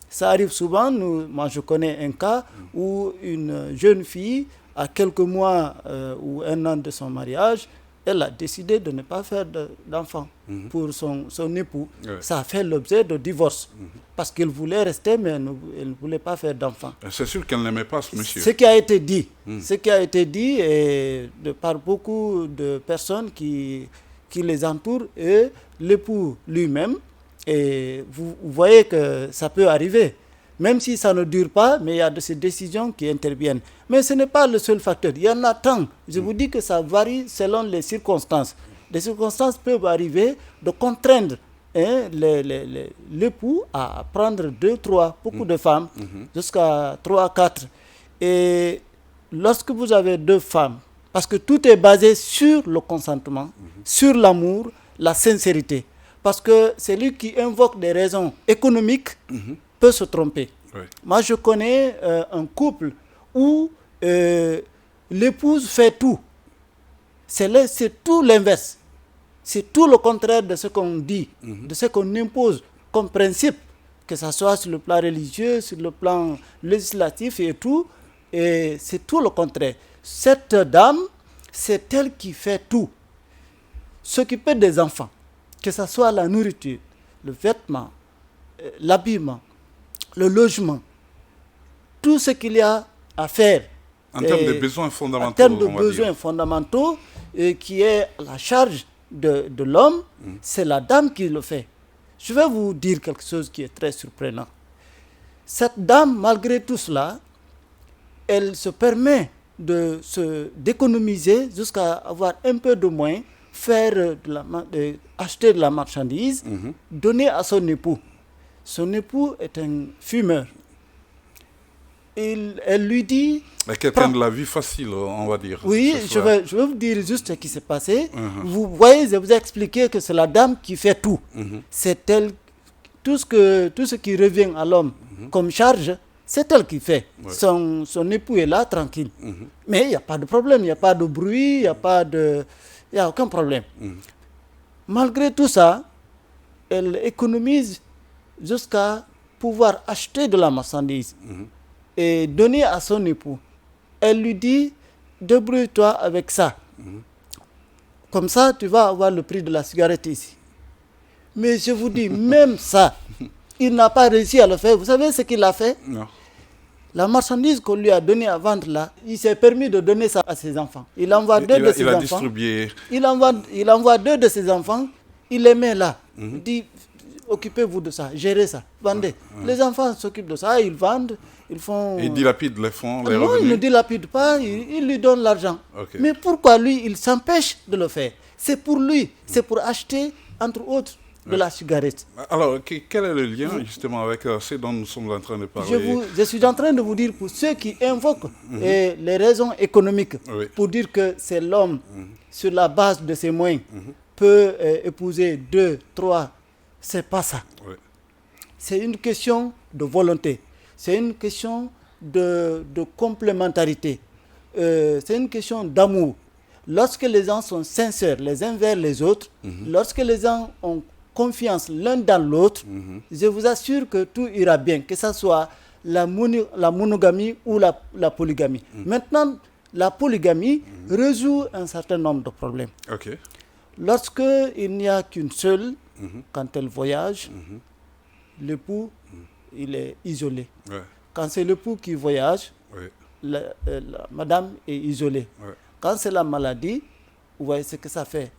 Ça arrive souvent. Moi, je connais un cas où une jeune fille, à quelques mois ou un an de son mariage, elle a décidé de ne pas faire d'enfant pour son époux. Ça a fait l'objet de divorce parce qu'elle voulait rester, mais elle ne voulait pas faire d'enfant. C'est sûr qu'elle n'aimait pas ce monsieur. Ce qui a été dit, par beaucoup de personnes qui les entourent, et l'époux lui-même. Et vous voyez que ça peut arriver, même si ça ne dure pas, mais il y a de ces décisions qui interviennent. Mais ce n'est pas le seul facteur, il y en a tant. Je vous dis que ça varie selon les circonstances. Les circonstances peuvent arriver de contraindre l'époux à prendre 2, 3, beaucoup de femmes, jusqu'à 3, 4. Et lorsque vous avez 2 femmes, parce que tout est basé sur le consentement, sur l'amour, la sincérité. Parce que celui qui invoque des raisons économiques peut se tromper. Moi, je connais un couple où l'épouse fait tout. C'est tout l'inverse. C'est tout le contraire de ce qu'on dit, de ce qu'on impose comme principe, que ce soit sur le plan religieux, sur le plan législatif et tout. Et c'est tout le contraire. Cette dame, c'est elle qui fait tout. S'occuper des enfants, que ce soit la nourriture, le vêtement, l'habillement, le logement, tout ce qu'il y a à faire. En termes de besoins fondamentaux. En termes de besoins fondamentaux, qui est la charge de l'homme, c'est la dame qui le fait. Je vais vous dire quelque chose qui est très surprenant. Cette dame, malgré tout cela, elle se permet d'économiser jusqu'à avoir un peu de moins, acheter de la marchandise, donner à son époux. Son époux est un fumeur. Elle lui dit... Quelqu'un de la vie facile, on va dire. Oui, je vais vous dire juste ce qui s'est passé. Vous voyez, je vous ai expliqué que c'est la dame qui fait tout. C'est elle, tout ce qui revient à l'homme comme charge, c'est elle qui fait. Son époux est là, tranquille. Mais il n'y a pas de problème, il n'y a pas de bruit, il n'y a aucun problème. Malgré tout ça, elle économise jusqu'à pouvoir acheter de la marchandise et donner à son époux. Elle lui dit, débrouille-toi avec ça. Comme ça, tu vas avoir le prix de la cigarette ici. Mais je vous dis, même ça, il n'a pas réussi à le faire. Vous savez ce qu'il a fait? Non. La marchandise qu'on lui a donnée à vendre là, il s'est permis de donner ça à ses enfants. Il envoie deux de ses Il a enfants. distribué. Il envoie deux de ses enfants, il les met là. Il dit, occupez-vous de ça, gérez ça, vendez. Les enfants s'occupent de ça, ils vendent, ils font... Il dilapide les fonds, les Non, revenus. il ne dilapide pas, il lui donne l'argent. Ok. Mais pourquoi lui, il s'empêche de le faire? C'est pour lui, c'est pour acheter, entre autres, de la cigarette. Alors, quel est le lien justement avec ce dont nous sommes en train de parler? Je suis en train de vous dire, pour ceux qui invoquent les raisons économiques, Oui. pour dire que c'est l'homme, sur la base de ses moyens, peut épouser 2, 3, c'est pas ça. Oui. C'est une question de volonté, c'est une question de complémentarité, c'est une question d'amour. Lorsque les gens sont sincères les uns vers les autres, lorsque les gens ont confiance l'un dans l'autre, je vous assure que tout ira bien, que ce soit la monogamie ou la polygamie. Maintenant, la polygamie résout un certain nombre de problèmes. Ok. Lorsqu'il n'y a qu'une seule, quand elle voyage, l'époux, il est isolé. Ouais. Quand c'est l'époux qui voyage, Oui. la madame est isolée. Ouais. Quand c'est la maladie, vous voyez ce que ça fait.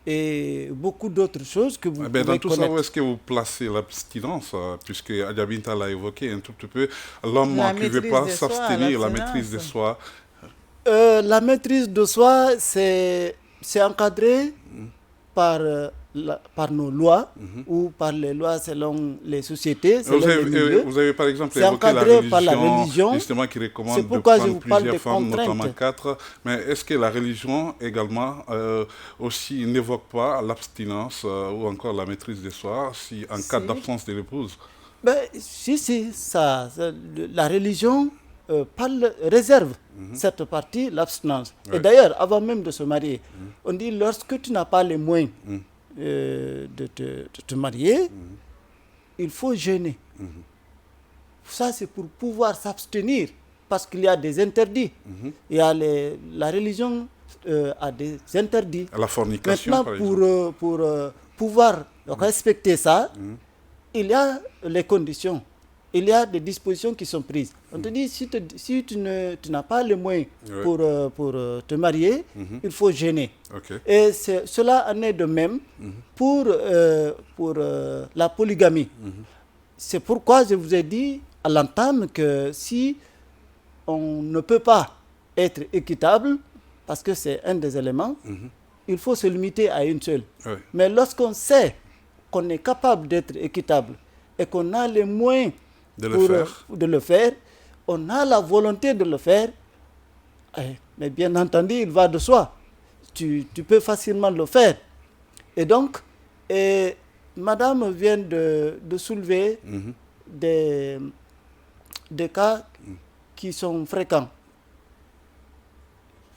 Et beaucoup d'autres choses que vous pouvez Dans tout ça, connaître. où est-ce que vous placez l'abstinence, puisque Adjabinta l'a évoqué un tout petit peu, l'homme qui ne veut pas s'abstenir, la maîtrise de soi. La maîtrise de soi, c'est encadré par nos lois ou par les lois selon les sociétés. Selon les milieux. Vous avez par exemple C'est évoqué encadré par la religion. justement qui recommande C'est de pourquoi je prendre vous parle plusieurs des femmes, notamment contraintes. 4. Mais est-ce que la religion également aussi n'évoque pas l'abstinence ou encore la maîtrise de soi en cas d'absence de l'épouse? Si, la religion réserve cette partie, l'abstinence. Ouais. Et d'ailleurs, avant même de se marier, on dit lorsque tu n'as pas les moyens de te marier, il faut jeûner. Ça, c'est pour pouvoir s'abstenir, parce qu'il y a des interdits. Il y a la religion a des interdits. La fornication, Maintenant, par exemple. pour pouvoir respecter ça, il y a les conditions. Il y a des dispositions qui sont prises. On te dit, si tu n'as pas les moyens pour te marier, il faut jeûner. Ok. Et cela en est de même pour la polygamie. C'est pourquoi je vous ai dit à l'entame que si on ne peut pas être équitable, parce que c'est un des éléments, il faut se limiter à une seule. Oui. Mais lorsqu'on sait qu'on est capable d'être équitable et qu'on a les moyens de le faire, on a la volonté de le faire, mais bien entendu, il va de soi. Tu peux facilement le faire. Et donc, madame vient de soulever des cas qui sont fréquents.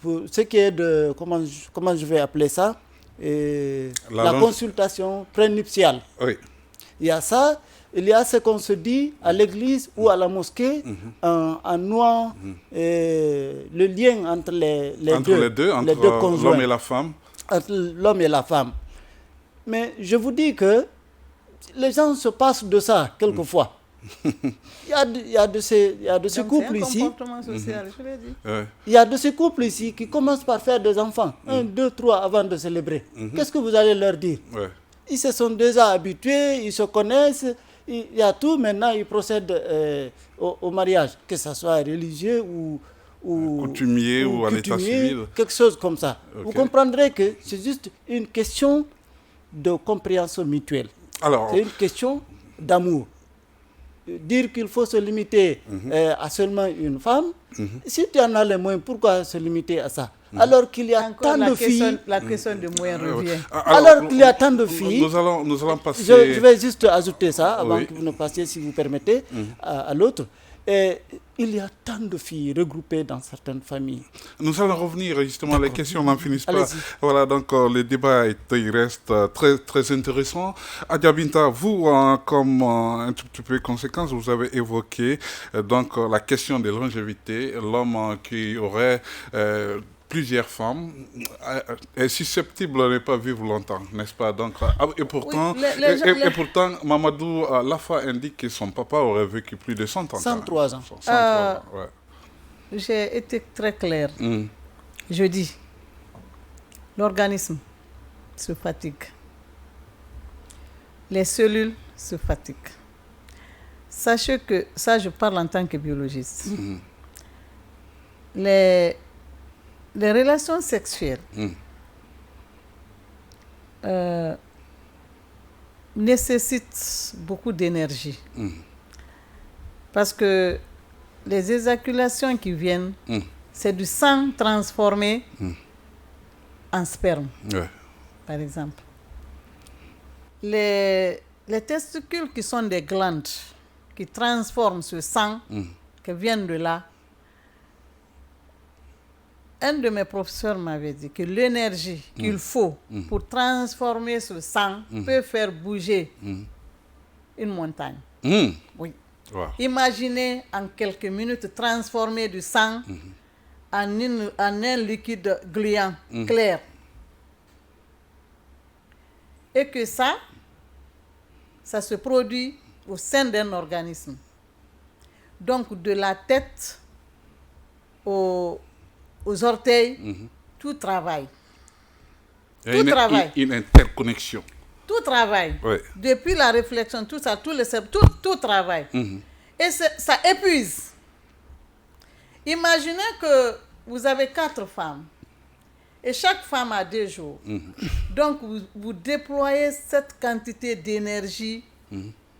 Pour ce qui est de, comment je vais appeler ça, la consultation prénuptiale. Oui. Il y a ça, il y a ce qu'on se dit à l'église ou à la mosquée en nouant le lien entre les deux conjoints. L'homme et la femme. Entre l'homme et la femme. Mais je vous dis que les gens se passent de ça quelquefois. Il y a de ces couples ici. Social, je l'ai dit. Il y a de ces couples ici qui commencent par faire des enfants, 1, 2, 3 avant de célébrer. Qu'est-ce que vous allez leur dire? Ils se sont déjà habitués, ils se connaissent, il y a tout. Maintenant, ils procèdent au mariage, que ce soit religieux ou coutumier ou à l'état civil. Quelque chose comme ça. Okay. Vous comprendrez que c'est juste une question de compréhension mutuelle. C'est une question d'amour. Dire qu'il faut se limiter à seulement une femme, si tu en as les moyens, pourquoi se limiter à ça? Alors qu'il y a tant de filles. La question de moyens revient. Alors qu'il y a tant de filles. Nous allons passer. Je vais juste ajouter ça avant que vous ne passiez, si vous permettez, à l'autre. Il y a tant de filles regroupées dans certaines familles. Nous allons revenir justement, les questions n'en finissent pas. Voilà, donc le débat il reste très, très intéressant. Adjabinta, vous, comme un tout petit peu conséquence, vous avez évoqué donc la question de longévité, l'homme qui aurait plusieurs femmes est susceptible de ne pas vivre longtemps, n'est-ce pas? Donc, et pourtant, Oui, pourtant, Mamadou Lafa indique que son papa aurait vécu plus de 100 ans. 103 ans. 103 ans, ouais. J'ai été très claire. Je dis, l'organisme se fatigue. Les cellules se fatiguent. Sachez que, ça je parle en tant que biologiste, les relations sexuelles nécessitent beaucoup d'énergie. Parce que les éjaculations qui viennent, c'est du sang transformé en sperme, par exemple. Les testicules qui sont des glandes qui transforment ce sang qui vient de là. Un de mes professeurs m'avait dit que l'énergie qu'il faut pour transformer ce sang peut faire bouger une montagne. Oui. Wow. Imaginez en quelques minutes transformer du sang en un liquide gluant, clair. Et que ça se produit au sein d'un organisme. Donc de la tête aux orteils, tout travaille. Il y a une interconnexion. Tout travaille. Oui. Depuis la réflexion, tout ça, tout travaille. Et ça épuise. Imaginez que vous avez 4 femmes. Et chaque femme a 2 jours. Donc, vous déployez cette quantité d'énergie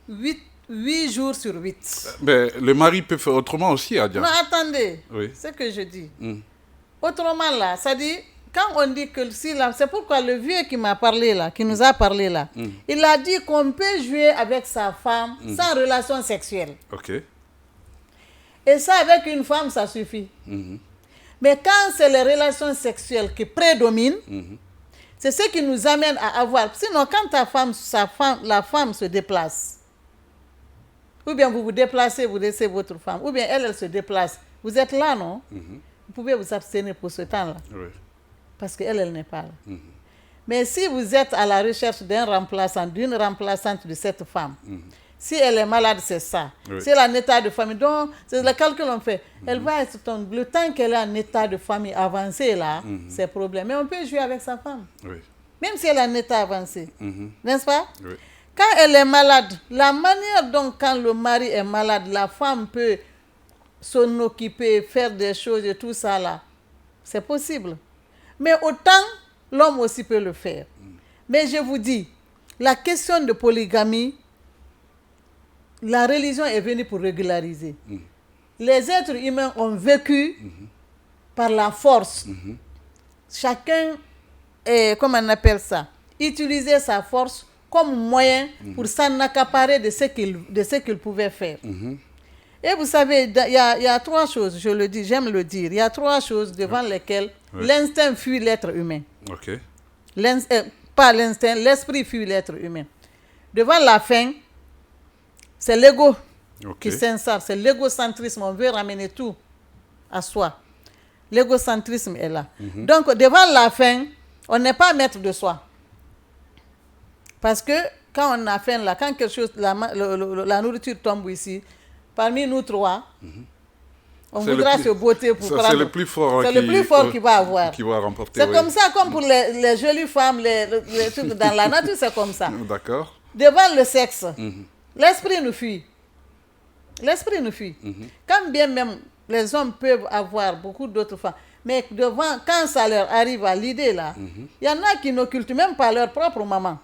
8 jours sur 8. Mais le mari peut faire autrement aussi, Adia. Non, attendez. Oui. C'est ce que je dis. Autrement, là, ça dit, quand on dit que si là, c'est pourquoi le vieux qui m'a parlé là, qui nous a parlé là, il a dit qu'on peut jouer avec sa femme sans relation sexuelle. Ok. Et ça, avec une femme, ça suffit. Mais quand c'est les relations sexuelles qui prédominent, c'est ce qui nous amène à avoir. Sinon, quand la femme se déplace, ou bien vous vous déplacez, vous laissez votre femme, ou bien elle se déplace, vous êtes là, non? Vous pouvez vous abstenir pour ce temps-là. Oui. Parce qu'elle n'est pas là. Mais si vous êtes à la recherche d'un remplaçant, d'une remplaçante de cette femme, si elle est malade, c'est ça. Oui. Si elle a un état de famille, donc c'est le calcul qu'on fait. Elle va être le temps qu'elle est en état de famille avancé là, c'est problème. Mais on peut jouer avec sa femme. Oui. Même si elle a un état avancé. N'est-ce pas? Oui. Quand elle est malade, la manière dont quand le mari est malade, la femme peut s'en occuper, faire des choses et tout ça là, c'est possible. Mais autant, l'homme aussi peut le faire. Mais je vous dis, la question de polygamie, la religion est venue pour régulariser. Les êtres humains ont vécu par la force. Chacun, comment on appelle ça, utiliser sa force comme moyen pour s'en accaparer de ce qu'il pouvait faire. Et vous savez, il y a 3 choses, je le dis, j'aime le dire, il y a 3 choses devant lesquelles l'instinct fuit l'être humain. Ok. Pas l'instinct, l'esprit fuit l'être humain. Devant la faim, c'est l'ego qui s'insère, c'est l'égocentrisme, on veut ramener tout à soi. L'égocentrisme est là. Donc, devant la faim, on n'est pas maître de soi. Parce que quand on a faim là, quand quelque chose, la nourriture tombe ici, parmi nous 3, on voudra se botter pour prendre. C'est le plus fort. C'est le plus fort qui va avoir. Qui va remporter. C'est comme ça, comme pour les jolies femmes, les trucs dans la nature, c'est comme ça. D'accord. Devant le sexe, l'esprit nous fuit. L'esprit nous fuit. Quand bien même les hommes peuvent avoir beaucoup d'autres femmes, mais devant, quand ça leur arrive à l'idée là, il y en a qui n'occultent même pas leur propre maman.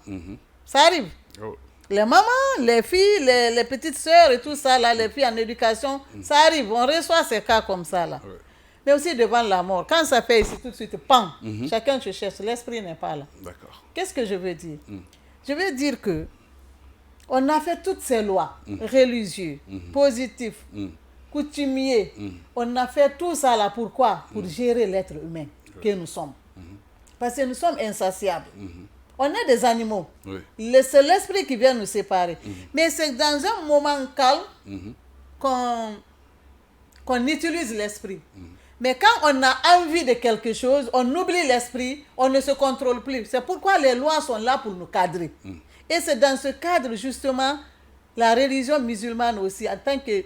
Ça arrive. Oh. Les mamans, les filles, les petites sœurs et tout ça, là, les filles en éducation, ça arrive. On reçoit ces cas comme ça. Là. Ouais. Mais aussi devant la mort. Quand ça fait ici, tout de suite, pan, chacun se cherche. L'esprit n'est pas là. D'accord. Qu'est-ce que je veux dire? Je veux dire que on a fait toutes ces lois religieuses, positives, coutumiers. On a fait tout ça là. Pourquoi? Pour gérer l'être humain que nous sommes. Parce que nous sommes insatiables. On est des animaux. Oui. C'est l'esprit qui vient nous séparer. Mais c'est dans un moment calme qu'on utilise l'esprit. Mais quand on a envie de quelque chose, on oublie l'esprit, on ne se contrôle plus. C'est pourquoi les lois sont là pour nous cadrer. Et c'est dans ce cadre, justement, la religion musulmane aussi, en tant que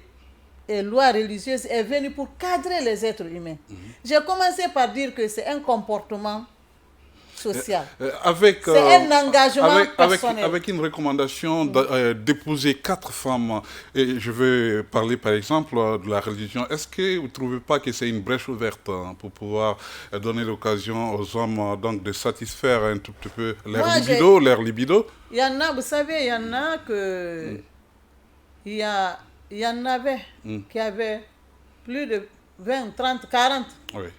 loi religieuse, est venue pour cadrer les êtres humains. J'ai commencé par dire que c'est un comportement social. C'est un engagement personnel. Avec une recommandation d'épouser 4 femmes, et je vais parler par exemple de la religion, est-ce que vous ne trouvez pas que c'est une brèche ouverte pour pouvoir donner l'occasion aux hommes donc, de satisfaire un tout petit peu leur libido? Il y en a, vous savez, il y en a que... Il y en avait qui avaient plus de 20, 30, 40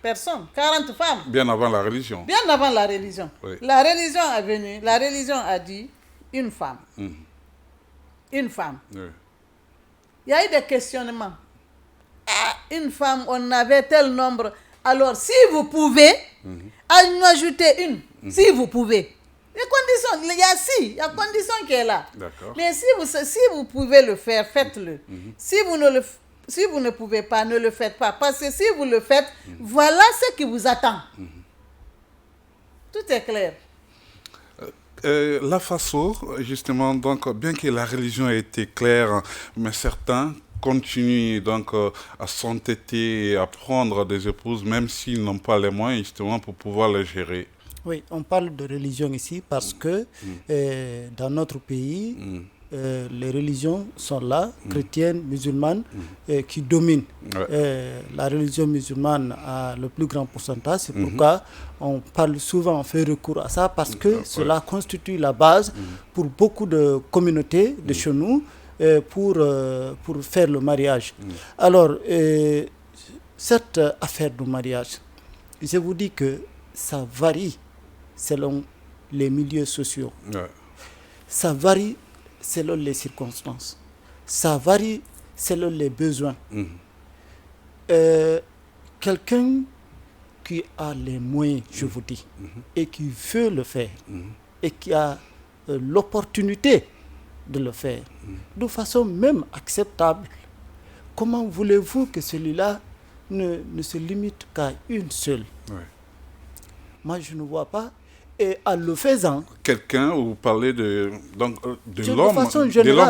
personnes, 40 femmes. Bien avant la religion. Bien avant la religion. Oui. La religion est venue, la religion a dit une femme. Une femme. Oui. Il y a eu des questionnements. Une femme, on avait tel nombre. Alors, si vous pouvez, en ajouter une. Si vous pouvez. Les conditions, il y a condition qui est là. D'accord. Mais si vous pouvez le faire, faites-le. Si vous ne pouvez pas, ne le faites pas. Parce que si vous le faites, voilà ce qui vous attend. Tout est clair. La façon, justement, donc, bien que la religion ait été claire, mais certains continuent donc à s'entêter et à prendre des épouses, même s'ils n'ont pas les moyens, justement, pour pouvoir les gérer. Oui, on parle de religion ici parce que dans notre pays, les religions sont là, chrétiennes, musulmanes, qui dominent. La religion musulmane a le plus grand pourcentage, c'est pourquoi on parle souvent, on fait recours à ça, parce que cela constitue la base pour beaucoup de communautés de chez nous pour faire le mariage. Alors, cette affaire du mariage, je vous dis que ça varie selon les milieux sociaux. Ça varie selon les circonstances. Ça varie selon les besoins. Quelqu'un qui a les moyens, je vous dis, et qui veut le faire, et qui a l'opportunité de le faire, de façon même acceptable, comment voulez-vous que celui-là ne se limite qu'à une seule? Moi, je ne vois pas. Et en le faisant... Quelqu'un, vous parlez de l'homme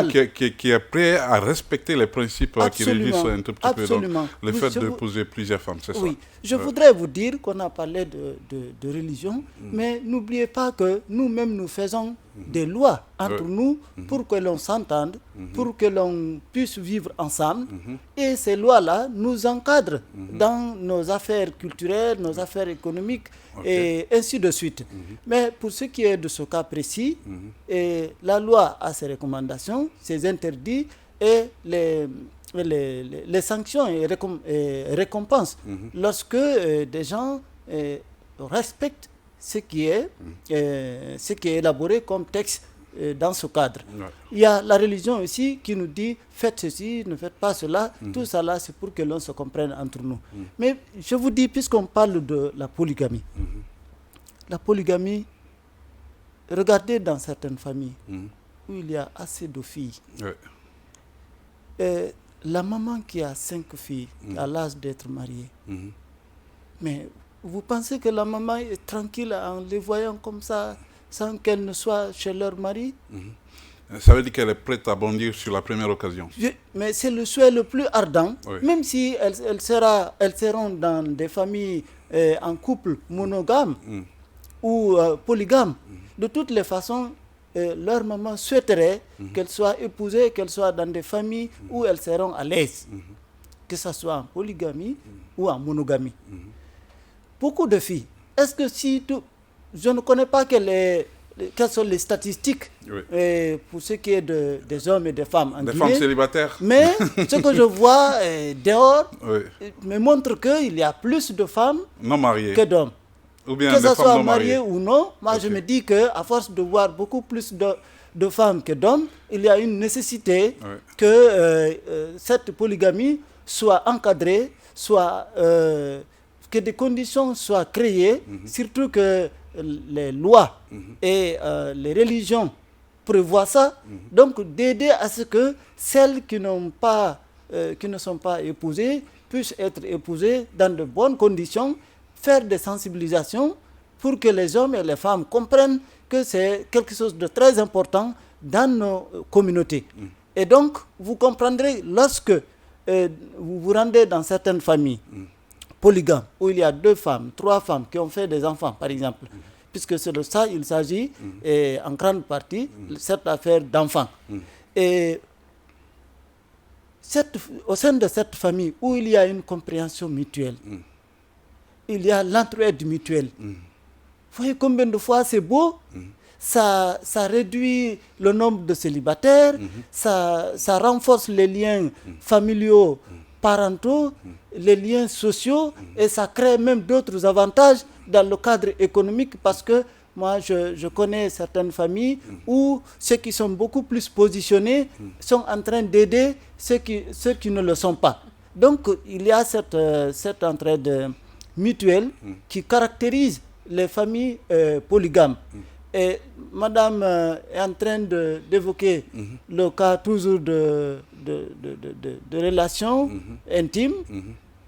qui est prêt à respecter les principes qui régissent un tout petit peu. Donc, le fait d'épouser plusieurs femmes, c'est ça. Oui, je voudrais vous dire qu'on a parlé de religion, mais n'oubliez pas que nous-mêmes, nous faisons des lois entre nous pour que l'on s'entende, pour que l'on puisse vivre ensemble. Et ces lois-là nous encadrent dans nos affaires culturelles, nos affaires économiques, et ainsi de suite. Mais pour ce qui est de ce cas précis, la loi a ses recommandations, ses interdits et les sanctions et récompenses lorsque des gens respectent ce qui est élaboré comme texte dans ce cadre. Il y a la religion aussi qui nous dit faites ceci, ne faites pas cela. Tout ça là, c'est pour que l'on se comprenne entre nous. Mais je vous dis, puisqu'on parle de la polygamie, regardez dans certaines familles où il y a assez de filles. La maman qui a 5 filles à l'âge d'être mariée, mais vous pensez que la maman est tranquille en les voyant comme ça, sans qu'elles ne soient chez leur mari? Ça veut dire qu'elle est prête à bondir sur la première occasion. Mais c'est le souhait le plus ardent, même si elles seront dans des familles en couple monogame ou polygame. De toutes les façons, leur maman souhaiterait qu'elles soient épousées, qu'elles soient dans des familles où elles seront à l'aise, que ce soit en polygamie ou en monogamie. Beaucoup de filles. Est-ce que je ne connais pas quelles sont les statistiques pour ce qui est des hommes et des femmes en Guinée. Femmes célibataires. Mais ce que je vois dehors me montre qu'il y a plus de femmes non mariées que d'hommes. Ou bien que ce soit non marié ou non, moi je me dis qu'à force de voir beaucoup plus de femmes que d'hommes, il y a une nécessité que cette polygamie soit encadrée, que des conditions soient créées, surtout que les lois et les religions prévoient ça, donc d'aider à ce que celles qui ne sont pas épousées puissent être épousées dans de bonnes conditions, faire des sensibilisations pour que les hommes et les femmes comprennent que c'est quelque chose de très important dans nos communautés. Et donc, vous comprendrez, lorsque vous vous rendez dans certaines familles polygames, où il y a 2 femmes, 3 femmes qui ont fait des enfants, par exemple, puisque c'est de ça il s'agit, et en grande partie, cette affaire d'enfants. Et au sein de cette famille, où il y a une compréhension mutuelle, il y a l'entraide mutuelle. Vous voyez combien de fois c'est beau? Ça réduit le nombre de célibataires, ça renforce les liens familiaux, parentaux, les liens sociaux, et ça crée même d'autres avantages dans le cadre économique, parce que moi, je connais certaines familles où ceux qui sont beaucoup plus positionnés sont en train d'aider ceux qui ne le sont pas. Donc, il y a cette entraide mutuelle qui caractérise les familles polygames. Et madame est en train d'évoquer le cas toujours de relations intimes,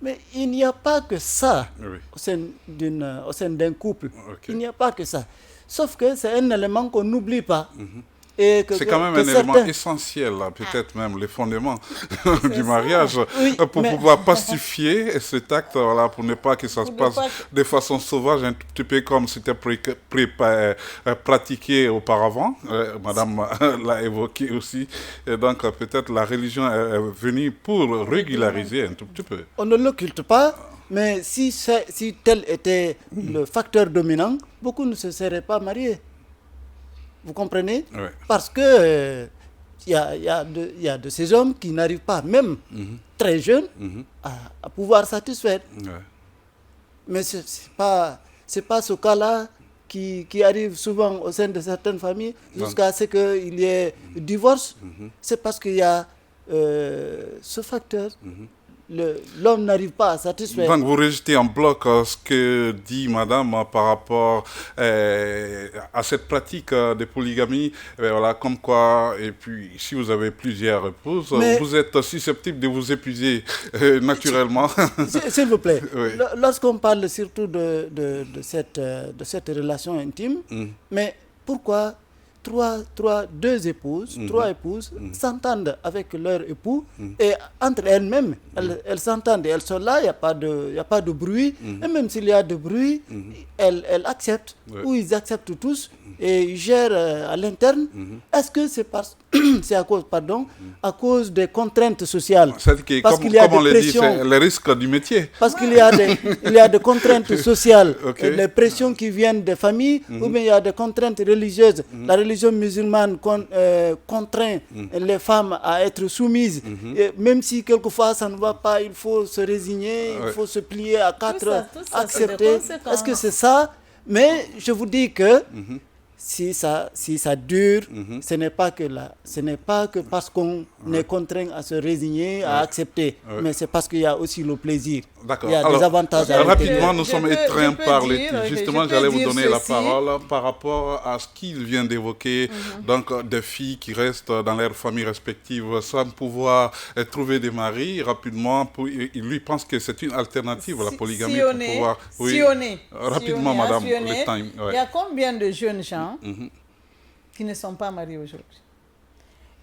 mais il n'y a pas que ça au sein d'un couple. Il n'y a pas que ça. Sauf que c'est un élément qu'on n'oublie pas. C'est quand même un élément essentiel, peut-être même les fondements du mariage, pour pouvoir pacifier cet acte, voilà, pour ne pas que ça se passe de façon sauvage, un petit peu comme c'était pratiqué auparavant. Madame l'a évoqué aussi. Et donc, peut-être la religion est venue pour régulariser un tout petit peu. On ne l'occulte pas, mais si tel était le facteur dominant, beaucoup ne se seraient pas mariés. Vous comprenez? Parce que y a de ces hommes qui n'arrivent pas, même très jeunes, à pouvoir satisfaire. Mais ce n'est pas ce cas-là qui arrive souvent au sein de certaines familles, jusqu'à ce qu'il y ait divorce. C'est parce qu'il y a ce facteur. L'homme n'arrive pas à satisfaire. Donc vous rejetez en bloc ce que dit madame par rapport à cette pratique de polygamie, voilà, comme quoi, et puis si vous avez plusieurs épouses, vous êtes susceptible de vous épuiser naturellement. S'il vous plaît, lorsqu'on parle surtout de cette relation intime, mais pourquoi deux épouses, trois épouses s'entendent avec leur époux et entre elles-mêmes, elles s'entendent et elles sont là, il n'y a pas de bruit. Et même s'il y a de bruit, elles acceptent, ou ils acceptent tous et ils gèrent à l'interne. Est-ce que c'est à cause des contraintes sociales? Parce qu'il y a comme on l'a dit, c'est le risque du métier. Parce qu'il y a des contraintes sociales, les pressions qui viennent des familles, ou bien il y a des contraintes religieuses. La religion musulmane contraint les femmes à être soumises. Et même si quelquefois ça ne va pas, il faut se résigner, il faut se plier à quatre, accepter. Est-ce que c'est ça? Mais je vous dis que si ça dure, ce n'est pas que parce qu'on est contraint à se résigner, à accepter, mais c'est parce qu'il y a aussi le plaisir. D'accord. Il y a des avantages à rapidement, nous sommes étreints par les titres. Justement, j'allais vous donner la parole par rapport à ce qu'il vient d'évoquer, donc des filles qui restent dans leurs familles respectives sans pouvoir trouver des maris rapidement. Il lui pense que c'est une alternative à la polygamie pour pouvoir... Rapidement, madame, le time. Il y a combien de jeunes gens qui ne sont pas mariés aujourd'hui?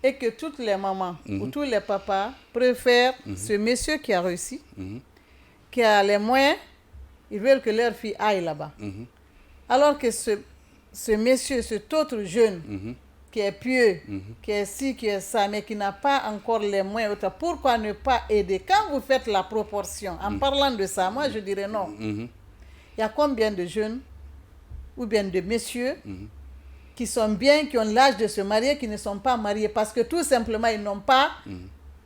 Et que toutes les mamans ou tous les papas préfèrent ce monsieur qui a réussi, qui a les moyens, ils veulent que leur fille aille là-bas. Alors que ce monsieur, cet autre jeune, qui est pieux, qui est ci, qui est ça, mais qui n'a pas encore les moyens, pourquoi ne pas aider? Quand vous faites la proportion, en parlant de ça, moi je dirais non. Il y a combien de jeunes ou bien de messieurs qui sont bien, qui ont l'âge de se marier, qui ne sont pas mariés parce que tout simplement ils n'ont pas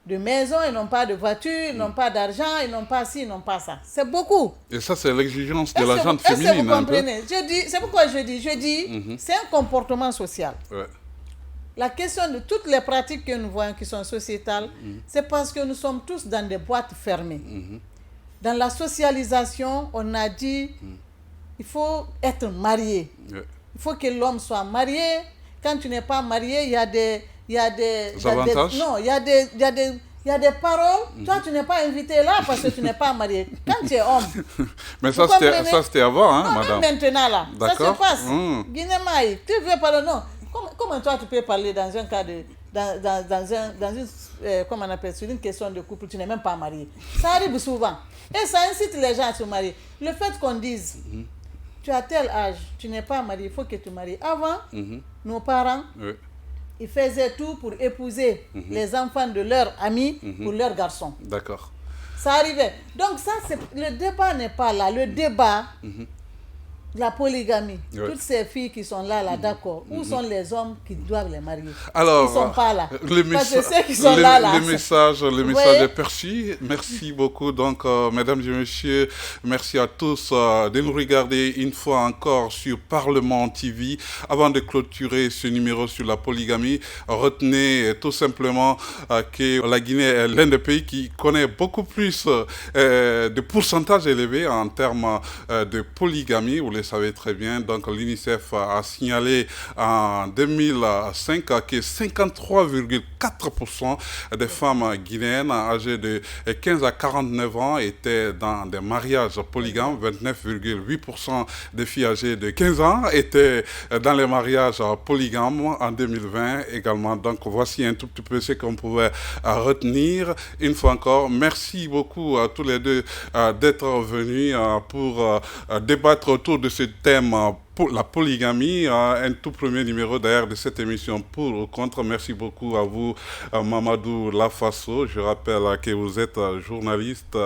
de maison, ils n'ont pas de voiture, ils n'ont pas d'argent, ils n'ont pas ci, ils n'ont pas ça. C'est beaucoup. Et ça, c'est l'exigence de la gente féminine. Est-ce que vous comprenez? C'est pourquoi je dis, c'est un comportement social. La question de toutes les pratiques que nous voyons qui sont sociétales, c'est parce que nous sommes tous dans des boîtes fermées. Dans la socialisation, on a dit, il faut être marié. Il faut que l'homme soit marié. Quand tu n'es pas marié, il y a des avantages. Il y Il y a des paroles, toi tu n'es pas invité là parce que tu n'es pas marié. Quand tu es homme. Mais ça c'était avant, hein, non, madame. Maintenant là, ça se passe. Guinée-Maï, tu veux parler, non. Comment toi tu peux parler dans un cas de... Dans une, comment on appelle, sur une question de couple, tu n'es même pas marié. Ça arrive souvent. Et ça incite les gens à se marier. Le fait qu'on dise, tu as tel âge, tu n'es pas marié, il faut que tu te maries. Avant, nos parents, ils faisaient tout pour épouser les enfants de leurs amis ou leurs garçons. D'accord. Ça arrivait. Donc ça, le débat n'est pas là. Le débat... La polygamie, toutes ces filles qui sont là, d'accord. Où sont les hommes qui doivent les marier? Alors, ils ne sont pas là. Parce que ceux qui sont là, le message est perçu. Merci beaucoup. Donc, mesdames et messieurs, merci à tous de nous regarder une fois encore sur Parlement TV. Avant de clôturer ce numéro sur la polygamie, retenez tout simplement que la Guinée est l'un des pays qui connaît beaucoup plus de pourcentages élevés en termes de polygamie. Vous le savez très bien. Donc, l'UNICEF a signalé en 2005 que 53,4% des femmes guinéennes âgées de 15 à 49 ans étaient dans des mariages polygames. 29,8% des filles âgées de 15 ans étaient dans les mariages polygames en 2020 également. Donc, voici un tout petit peu ce qu'on pouvait retenir. Une fois encore, merci beaucoup à tous les deux d'être venus pour débattre autour de ce thème, la polygamie, un tout premier numéro d'ailleurs de cette émission Pour ou Contre. Merci beaucoup à vous, Mamadou Lafasso. Je rappelle que vous êtes journaliste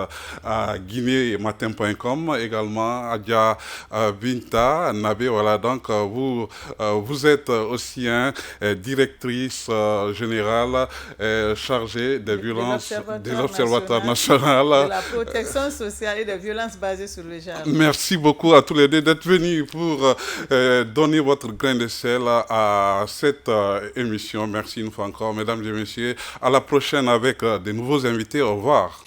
à guinéematin.com, également Adja Binta Nabé. Voilà, donc vous êtes aussi directrice générale chargée des violences de l'Observatoire national de la protection sociale et des violences basées sur le genre. Merci beaucoup à tous les deux d'être venus pour donner votre grain de sel à cette émission. Merci une fois encore, mesdames et messieurs. À la prochaine avec de nouveaux invités. Au revoir.